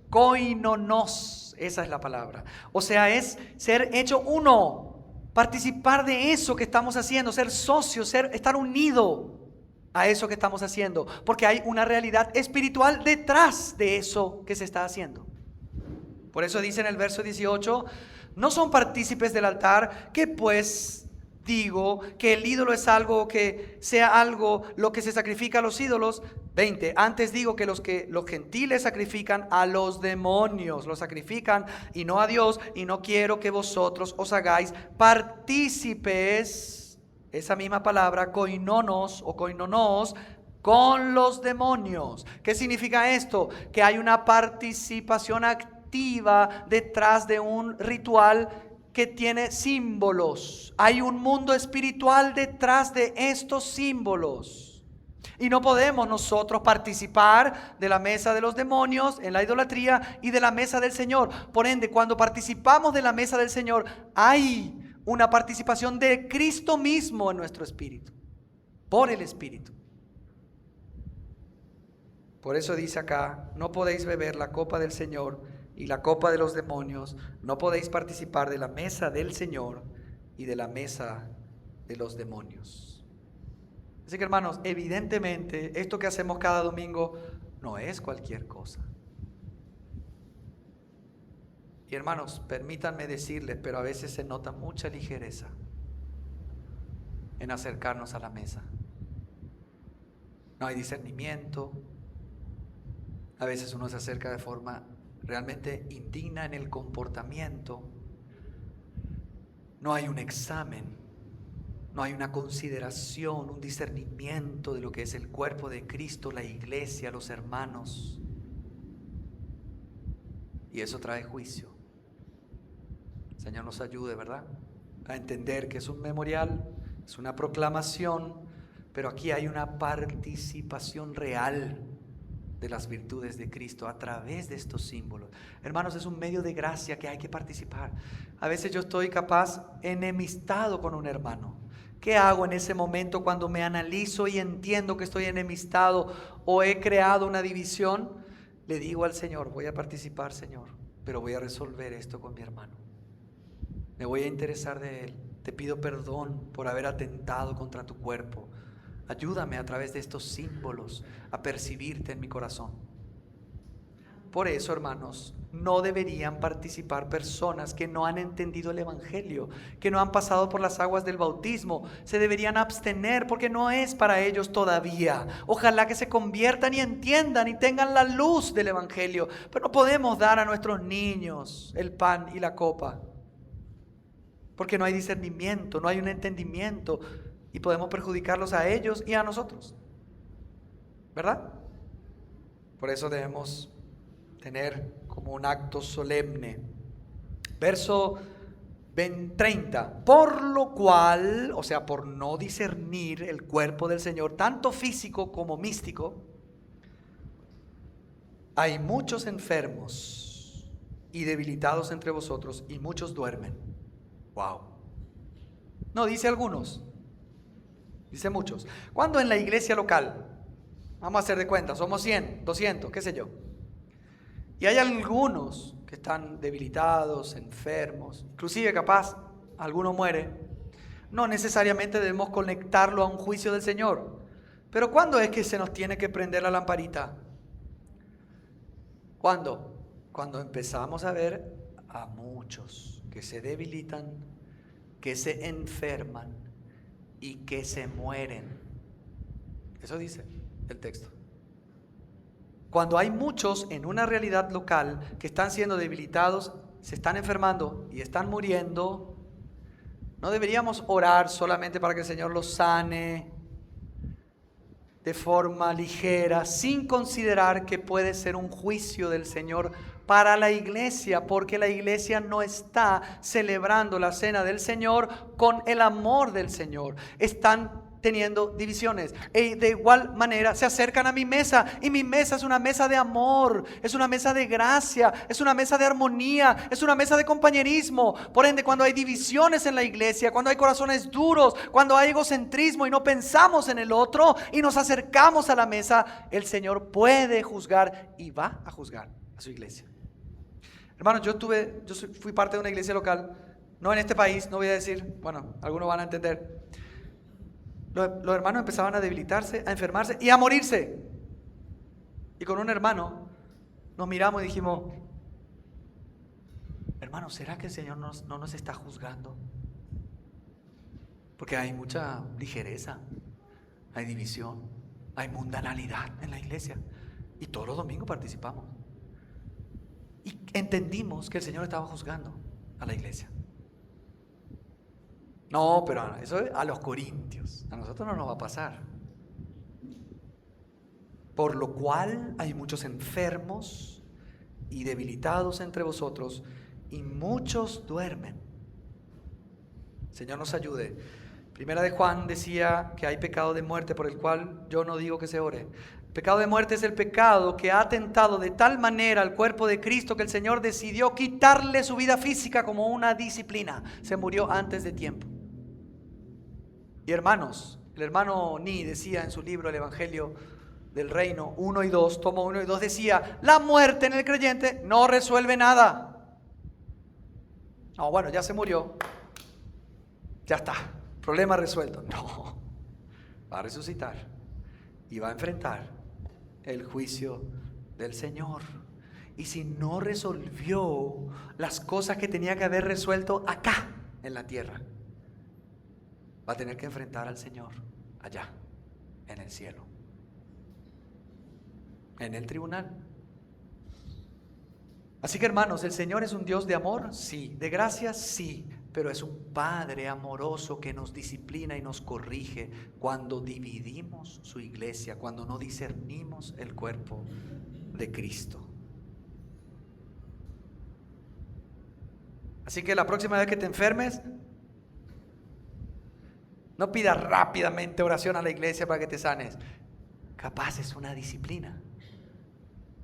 koinonos, esa es la palabra. O sea, es ser hecho uno. Participar de eso que estamos haciendo, ser socio, estar unido a eso que estamos haciendo, porque hay una realidad espiritual detrás de eso que se está haciendo. Por eso dice en el verso 18, no son partícipes del altar, que pues digo que el ídolo es algo que sea algo lo que se sacrifica a los ídolos. 20, antes digo que los gentiles sacrifican a los demonios, los sacrifican y no a Dios, y no quiero que vosotros os hagáis partícipes, esa misma palabra, koinonos o koinonos, con los demonios. ¿Qué significa esto? Que hay una participación activa detrás de un ritual que tiene símbolos. Hay un mundo espiritual detrás de estos símbolos. Y no podemos nosotros participar de la mesa de los demonios en la idolatría y de la mesa del Señor. Por ende, cuando participamos de la mesa del Señor, hay una participación de Cristo mismo en nuestro espíritu, por el Espíritu. Por eso dice acá, no podéis beber la copa del Señor y la copa de los demonios, no podéis participar de la mesa del Señor y de la mesa de los demonios. Así que hermanos, evidentemente esto que hacemos cada domingo no es cualquier cosa. Y hermanos, permítanme decirles, pero a veces se nota mucha ligereza en acercarnos a la mesa. No hay discernimiento. A veces uno se acerca de forma realmente indigna en el comportamiento. No hay un examen. No hay una consideración, un discernimiento de lo que es el cuerpo de Cristo, la iglesia, los hermanos. Y eso trae juicio. El Señor nos ayude, ¿verdad?, a entender que es un memorial, es una proclamación, pero aquí hay una participación real de las virtudes de Cristo a través de estos símbolos. Hermanos, es un medio de gracia que hay que participar. A veces yo estoy capaz enemistado con un hermano. ¿Qué hago en ese momento cuando me analizo y entiendo que estoy enemistado o he creado una división? Le digo al Señor, voy a participar, Señor, pero voy a resolver esto con mi hermano. Me voy a interesar de él. Te pido perdón por haber atentado contra tu cuerpo. Ayúdame a través de estos símbolos a percibirte en mi corazón. Por eso, hermanos, no deberían participar personas que no han entendido el Evangelio, que no han pasado por las aguas del bautismo. Se deberían abstener porque no es para ellos todavía. Ojalá que se conviertan y entiendan y tengan la luz del Evangelio. Pero no podemos dar a nuestros niños el pan y la copa, porque no hay discernimiento, no hay un entendimiento, y podemos perjudicarlos a ellos y a nosotros, ¿verdad? Por eso debemos tener como un acto solemne. Verso 30. Por lo cual, o sea, por no discernir el cuerpo del Señor, tanto físico como místico, hay muchos enfermos y debilitados entre vosotros, y muchos duermen. Wow. No dice algunos, dice muchos. ¿Cuándo en la iglesia local? Vamos a hacer de cuenta, somos 100, 200, qué sé yo. Y hay algunos que están debilitados, enfermos, inclusive capaz alguno muere. No necesariamente debemos conectarlo a un juicio del Señor. Pero ¿cuándo es que se nos tiene que prender la lamparita? ¿Cuándo? Cuando empezamos a ver a muchos que se debilitan, que se enferman y que se mueren. Eso dice el texto. Cuando hay muchos en una realidad local que están siendo debilitados, se están enfermando y están muriendo, no deberíamos orar solamente para que el Señor los sane de forma ligera, sin considerar que puede ser un juicio del Señor para la iglesia, porque la iglesia no está celebrando la cena del Señor con el amor del Señor. Están teniendo divisiones, y de igual manera se acercan a mi mesa, y mi mesa es una mesa de amor, es una mesa de gracia, es una mesa de armonía, es una mesa de compañerismo. Por ende, cuando hay divisiones en la iglesia, cuando hay corazones duros, cuando hay egocentrismo y no pensamos en el otro y nos acercamos a la mesa, el Señor puede juzgar y va a juzgar a su iglesia. Hermanos, fui parte de una iglesia local, no en este país, no voy a decir, bueno, algunos van a entender. Los hermanos empezaban a debilitarse, a enfermarse y a morirse. Y con un hermano nos miramos y dijimos: hermano, ¿será que el Señor no nos está juzgando? Porque hay mucha ligereza, hay división, hay mundanalidad en la iglesia. Y todos los domingos participamos. Y entendimos que el Señor estaba juzgando a la iglesia. No, pero eso es a los corintios. A nosotros no nos va a pasar. Por lo cual hay muchos enfermos y debilitados entre vosotros, y muchos duermen. Señor nos ayude. Primera de Juan decía que hay pecado de muerte por el cual yo no digo que se ore. El pecado de muerte es el pecado que ha atentado de tal manera al cuerpo de Cristo que el Señor decidió quitarle su vida física como una disciplina. Se murió antes de tiempo. Y hermanos, el hermano Ni decía en su libro El Evangelio del Reino 1 y 2, tomo 1 y 2, decía: la muerte en el creyente no resuelve nada. No, bueno, ya se murió, ya está, problema resuelto. No, va a resucitar y va a enfrentar el juicio del Señor. Y si no resolvió las cosas que tenía que haber resuelto acá en la tierra, va a tener que enfrentar al Señor allá, en el cielo, en el tribunal. Así que, hermanos, ¿el Señor es un Dios de amor? Sí. ¿De gracia? Sí. Pero es un Padre amoroso que nos disciplina y nos corrige cuando dividimos su iglesia, cuando no discernimos el cuerpo de Cristo. Así que la próxima vez que te enfermes, no pidas rápidamente oración a la iglesia para que te sanes. Capaz es una disciplina.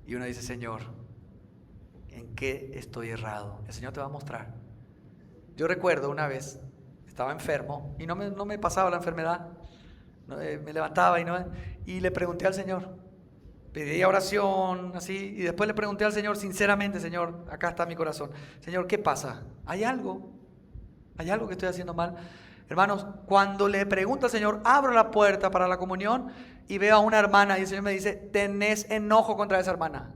Y uno dice: Señor, ¿en qué estoy errado? El Señor te va a mostrar. Yo recuerdo una vez, estaba enfermo y no me pasaba la enfermedad. Me levantaba y le pregunté al Señor. Pedía oración, así, y después le pregunté al Señor sinceramente: Señor, acá está mi corazón. Señor, ¿qué pasa? ¿Hay algo que estoy haciendo mal? Hermanos, cuando le pregunto al Señor, abro la puerta para la comunión y veo a una hermana y el Señor me dice: tenés enojo contra esa hermana.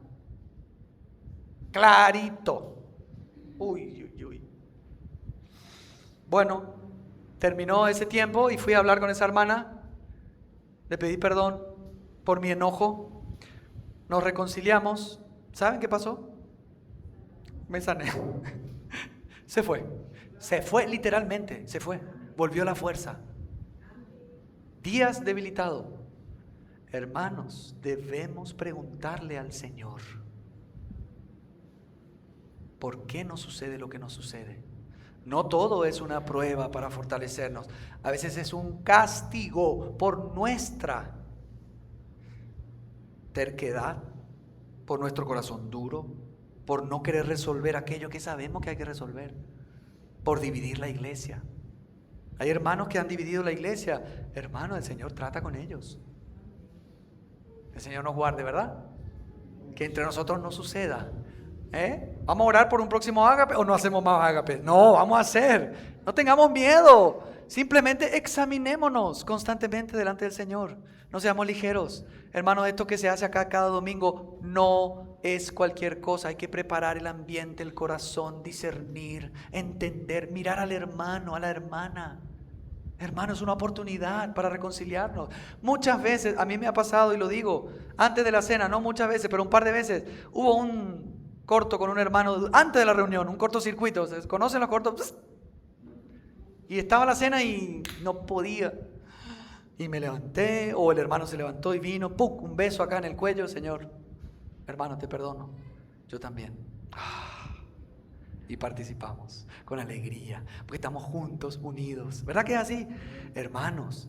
Clarito. Uy, uy, uy. Bueno, terminó ese tiempo y fui a hablar con esa hermana. Le pedí perdón por mi enojo. Nos reconciliamos. ¿Saben qué pasó? Me sané. Se fue. Se fue literalmente. Se fue. Volvió la fuerza. Días debilitado. Hermanos, debemos preguntarle al Señor: ¿por qué nos sucede lo que nos sucede? No todo es una prueba para fortalecernos. A veces es un castigo por nuestra terquedad, por nuestro corazón duro, por no querer resolver aquello que sabemos que hay que resolver, por dividir la iglesia. Hay hermanos que han dividido la iglesia. Hermano, el Señor trata con ellos. El Señor nos guarde, ¿verdad? Que entre nosotros no suceda. ¿Vamos a orar por un próximo ágape o no hacemos más ágape? No, vamos a hacer. No tengamos miedo. Simplemente examinémonos constantemente delante del Señor. No seamos ligeros. Hermanos, esto que se hace acá cada domingo no es cualquier cosa. Hay que preparar el ambiente, el corazón, discernir, entender, mirar al hermano, a la hermana. Hermano, es una oportunidad para reconciliarnos. Muchas veces, a mí me ha pasado y lo digo, antes de la cena, no muchas veces, pero un par de veces, hubo un corto con un hermano antes de la reunión, un cortocircuito. ¿Se conocen los cortos? Y estaba la cena y no podía. Y me levanté, o el hermano se levantó y vino, ¡pum!, un beso acá en el cuello. Señor, hermano, te perdono. Yo también. Y participamos con alegría, porque estamos juntos, unidos. ¿Verdad que es así? Hermanos,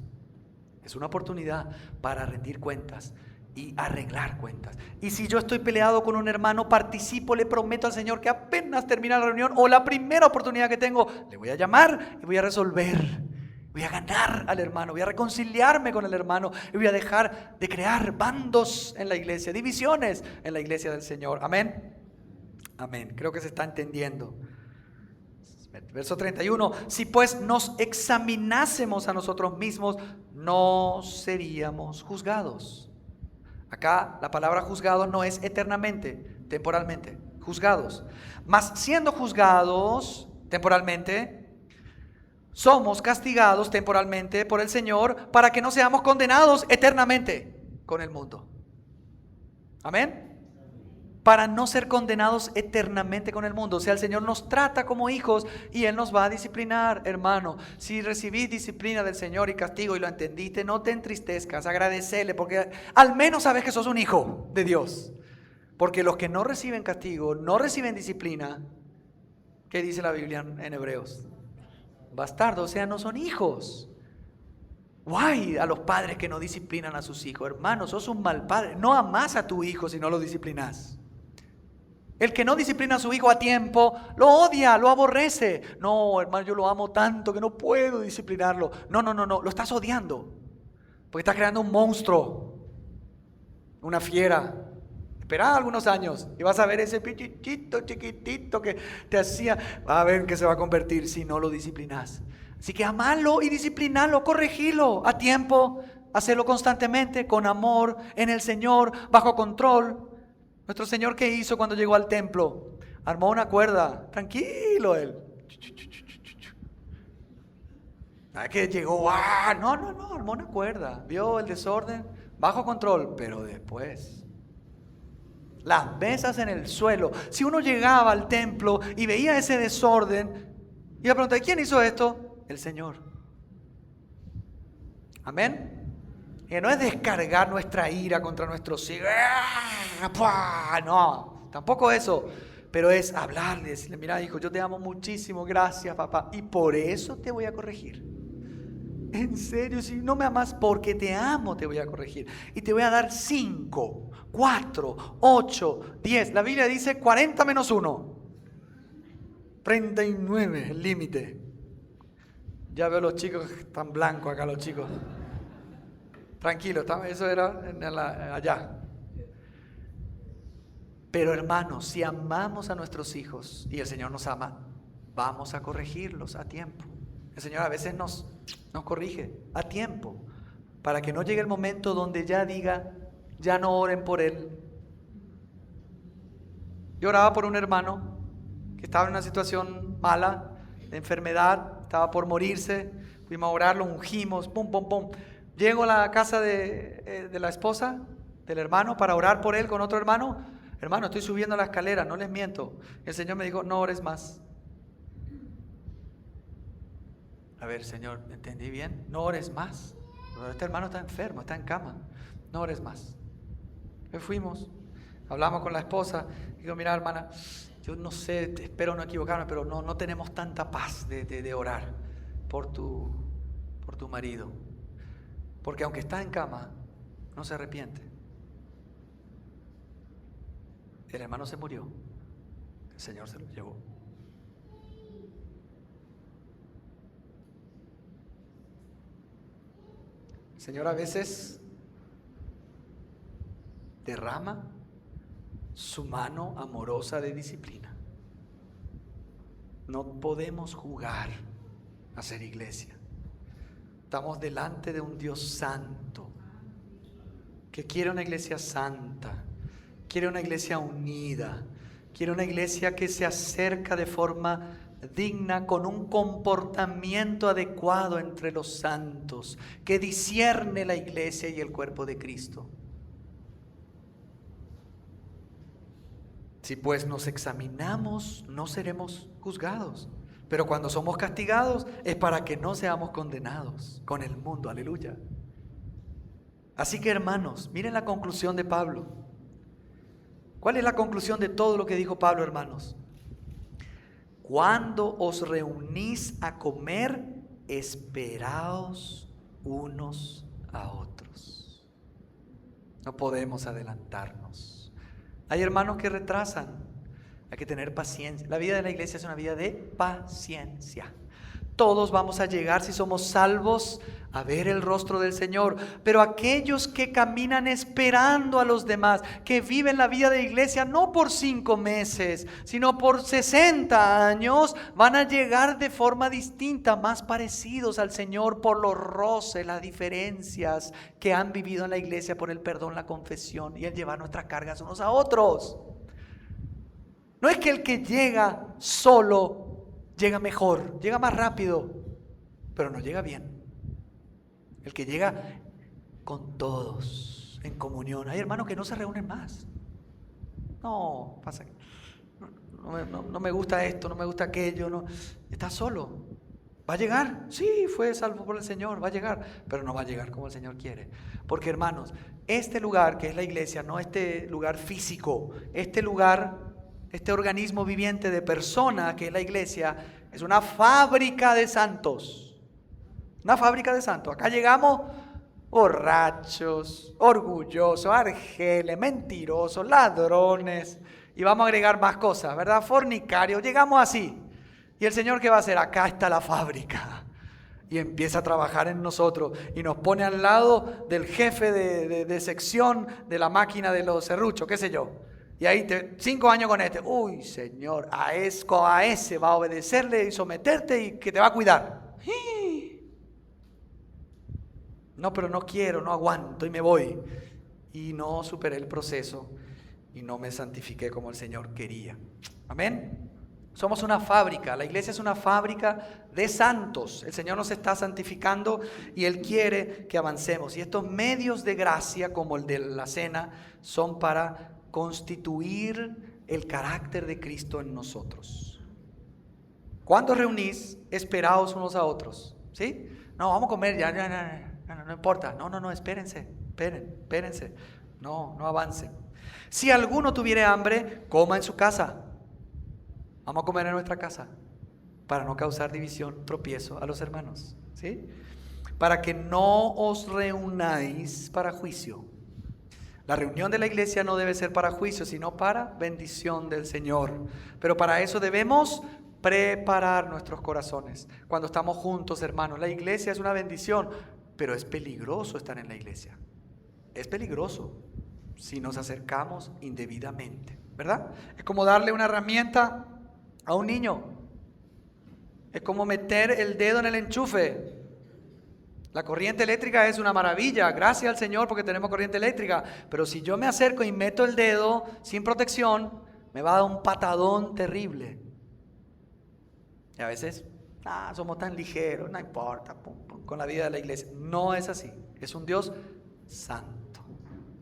es una oportunidad para rendir cuentas y arreglar cuentas. Y si yo estoy peleado con un hermano, participo, le prometo al Señor que apenas termina la reunión o la primera oportunidad que tengo, le voy a llamar y voy a resolver. Voy a ganar al hermano, voy a reconciliarme con el hermano y voy a dejar de crear bandos en la iglesia, divisiones en la iglesia del Señor. Amén. Amén. Creo que se está entendiendo. Verso 31. Si pues nos examinásemos a nosotros mismos, no seríamos juzgados. Acá la palabra juzgados no es eternamente, temporalmente. Juzgados. Mas siendo juzgados temporalmente, somos castigados temporalmente por el Señor para que no seamos condenados eternamente con el mundo. Amén. Para no ser condenados eternamente con el mundo. O sea, el Señor nos trata como hijos y Él nos va a disciplinar, hermano. Si recibís disciplina del Señor y castigo y lo entendiste, no te entristezcas, agradecele, porque al menos sabes que sos un hijo de Dios. Porque los que no reciben castigo, no reciben disciplina, ¿qué dice la Biblia en Hebreos? Bastardos, o sea, no son hijos. Guay a los padres que no disciplinan a sus hijos. Hermano, sos un mal padre. No amás a tu hijo si no lo disciplinas. El que no disciplina a su hijo a tiempo, lo odia, lo aborrece. No, hermano, yo lo amo tanto que no puedo disciplinarlo. No, lo estás odiando. Porque estás creando un monstruo, una fiera. Esperá algunos años y vas a ver ese pichichito chiquitito que te hacía. Va a ver que se va a convertir si no lo disciplinas. Así que amalo y disciplinalo, corregilo a tiempo, hacelo constantemente, con amor, en el Señor, bajo control. Nuestro Señor, ¿qué hizo cuando llegó al templo? Armó una cuerda, tranquilo Él. ¿Sabes que llegó? No, armó una cuerda. Vio el desorden, bajo control, pero después las mesas en el suelo. Si uno llegaba al templo y veía ese desorden, iba a preguntar, ¿quién hizo esto? El Señor. Amén. Que no es descargar nuestra ira contra nuestros hijos. No, tampoco eso. Pero es hablarle, decirle, mira hijo, yo te amo muchísimo, gracias papá. Y por eso te voy a corregir. En serio, si no me amas porque te amo, te voy a corregir. Y te voy a dar 5, 4, 8, 10. La Biblia dice 40 menos 1. 39, el límite. Ya veo los chicos tan blancos acá, los chicos. Tranquilo, eso era allá. Pero hermanos, si amamos a nuestros hijos y el Señor nos ama, vamos a corregirlos a tiempo. El Señor a veces nos corrige a tiempo, para que no llegue el momento donde ya diga, ya no oren por Él. Yo oraba por un hermano que estaba en una situación mala, de enfermedad, estaba por morirse. Fuimos a orar, lo ungimos, pum, pum, pum. Llego a la casa de la esposa del hermano para orar por él con otro hermano. Hermano, estoy subiendo la escalera, no les miento. El Señor me dijo, no ores más. A ver, Señor, ¿entendí bien? No ores más. Pero este hermano está enfermo, está en cama. No ores más. Fuimos, hablamos con la esposa. Digo, mira, hermana, yo no sé, espero no equivocarme, pero no tenemos tanta paz de orar por tu marido. Porque aunque está en cama, no se arrepiente. El hermano se murió. El Señor se lo llevó. El Señor a veces derrama su mano amorosa de disciplina. No podemos jugar a ser iglesia. Estamos delante de un Dios santo, que quiere una iglesia santa, quiere una iglesia unida, quiere una iglesia que se acerca de forma digna, con un comportamiento adecuado entre los santos, que discierne la iglesia y el cuerpo de Cristo. Si pues nos examinamos, no seremos juzgados. Pero cuando somos castigados es para que no seamos condenados con el mundo. Aleluya. Así que, hermanos, miren la conclusión de Pablo. ¿Cuál es la conclusión de todo lo que dijo Pablo, hermanos? Cuando os reunís a comer, esperaos unos a otros. No podemos adelantarnos. Hay hermanos que retrasan. Hay que tener paciencia. La vida de la iglesia es una vida de paciencia. Todos vamos a llegar, si somos salvos, a ver el rostro del Señor. Pero aquellos que caminan esperando a los demás, que viven la vida de iglesia no por 5 meses, sino por 60 años, van a llegar de forma distinta, más parecidos al Señor por los roces, las diferencias que han vivido en la iglesia, por el perdón, la confesión y el llevar nuestras cargas unos a otros. No es que el que llega solo llega mejor, llega más rápido, pero no llega bien. El que llega con todos, en comunión. Hay hermanos que no se reúnen más. No, pasa que no me gusta esto, no me gusta aquello. No. Está solo. ¿Va a llegar? Sí, fue salvo por el Señor, va a llegar, pero no va a llegar como el Señor quiere. Porque, hermanos, este lugar que es la iglesia, no este lugar físico, este lugar, este organismo viviente de persona que es la iglesia, es una fábrica de santos. Una fábrica de santos. Acá llegamos borrachos, orgullosos, argeles, mentirosos, ladrones. Y vamos a agregar más cosas, ¿verdad? Fornicarios. Llegamos así. ¿Y el Señor qué va a hacer? Acá está la fábrica. Y empieza a trabajar en nosotros. Y nos pone al lado del jefe de sección de la máquina de los serruchos, qué sé yo. Y ahí 5 años con este. Uy, Señor, a ese va a obedecerle y someterte y que te va a cuidar. No, pero no quiero, no aguanto y me voy. Y no superé el proceso y no me santifiqué como el Señor quería. Amén. Somos una fábrica, la iglesia es una fábrica de santos. El Señor nos está santificando y Él quiere que avancemos. Y estos medios de gracia, como el de la cena, son para constituir el carácter de Cristo en nosotros. Cuando reunís, esperaos unos a otros. ¿Sí? No, vamos a comer ya. No importa. No, espérense. No avancen. Si alguno tuviere hambre, coma en su casa. Vamos a comer en nuestra casa para no causar división, tropiezo a los hermanos. ¿Sí? Para que no os reunáis para juicio. La reunión de la iglesia no debe ser para juicio, sino para bendición del Señor. Pero para eso debemos preparar nuestros corazones. Cuando estamos juntos, hermanos, la iglesia es una bendición, pero es peligroso estar en la iglesia. Es peligroso si nos acercamos indebidamente, ¿verdad? Es como darle una herramienta a un niño. Es como meter el dedo en el enchufe. La corriente eléctrica es una maravilla, gracias al Señor porque tenemos corriente eléctrica, pero si yo me acerco y meto el dedo sin protección, me va a dar un patadón terrible. Y a veces, somos tan ligeros, no importa, con la vida de la iglesia. No es así, es un Dios santo.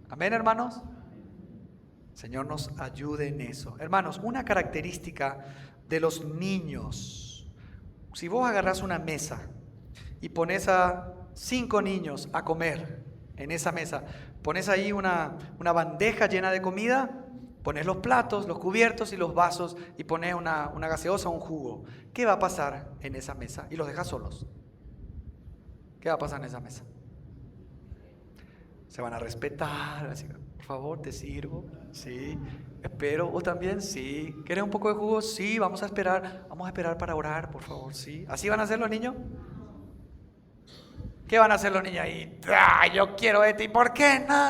Amén, hermanos. Señor nos ayude en eso. Hermanos, una característica de los niños, si vos agarrás una mesa y pones a 5 niños a comer en esa mesa, pones ahí una bandeja llena de comida, pones los platos, los cubiertos y los vasos y pones una gaseosa o un jugo. ¿Qué va a pasar en esa mesa? Y los dejas solos. ¿Qué va a pasar en esa mesa? Se van a respetar, así, por favor, te sirvo, sí, espero, o también, sí, ¿quieres un poco de jugo? Sí, vamos a esperar para orar, por favor, sí. ¿Así van a hacer los niños? ¿Qué van a hacer los niños ahí? Yo quiero esto, ¿y por qué? No,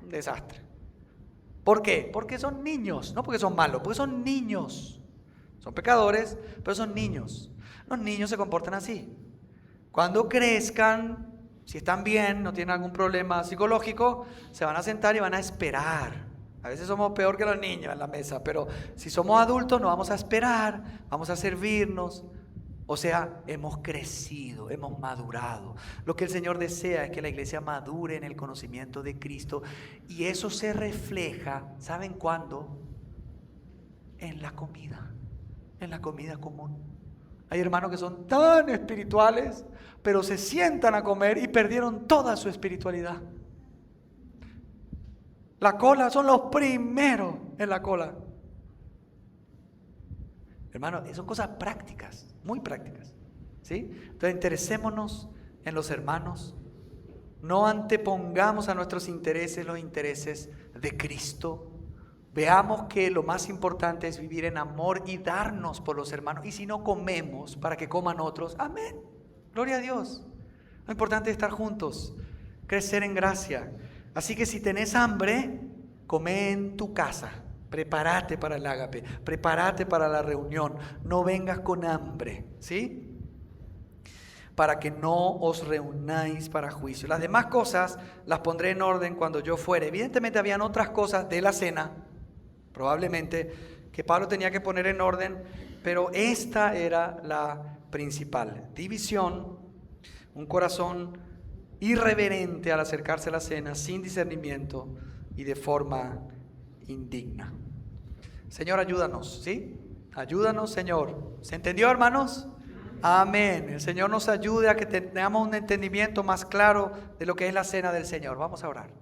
un desastre. ¿Por qué? Porque son niños, no porque son malos, porque son niños. Son pecadores, pero son niños. Los niños se comportan así. Cuando crezcan, si están bien, no tienen algún problema psicológico, se van a sentar y van a esperar. A veces somos peor que los niños en la mesa, pero si somos adultos no vamos a esperar, vamos a servirnos. O sea, hemos crecido, hemos madurado. Lo que el Señor desea es que la iglesia madure en el conocimiento de Cristo, y eso se refleja, ¿saben cuándo? En la comida común. Hay hermanos que son tan espirituales, pero se sientan a comer y perdieron toda su espiritualidad. La cola, son los primeros en la cola. Hermano, son cosas prácticas, muy prácticas, ¿sí? Entonces interesémonos en los hermanos. No antepongamos a nuestros intereses los intereses de Cristo. Veamos que lo más importante es vivir en amor y darnos por los hermanos. Y si no comemos, para que coman otros. Amén. Gloria a Dios. Lo importante es estar juntos, crecer en gracia. Así que si tenés hambre, come en tu casa. Prepárate para el ágape, prepárate para la reunión. No vengas con hambre, ¿sí? Para que no os reunáis para juicio. Las demás cosas las pondré en orden cuando yo fuere. Evidentemente habían otras cosas de la cena, probablemente, que Pablo tenía que poner en orden, pero esta era la principal. División, un corazón irreverente al acercarse a la cena, sin discernimiento y de forma indigna. Señor, ayúdanos, ¿sí? Ayúdanos, Señor. ¿Se entendió, hermanos? Amén. El Señor nos ayude a que tengamos un entendimiento más claro de lo que es la cena del Señor. Vamos a orar.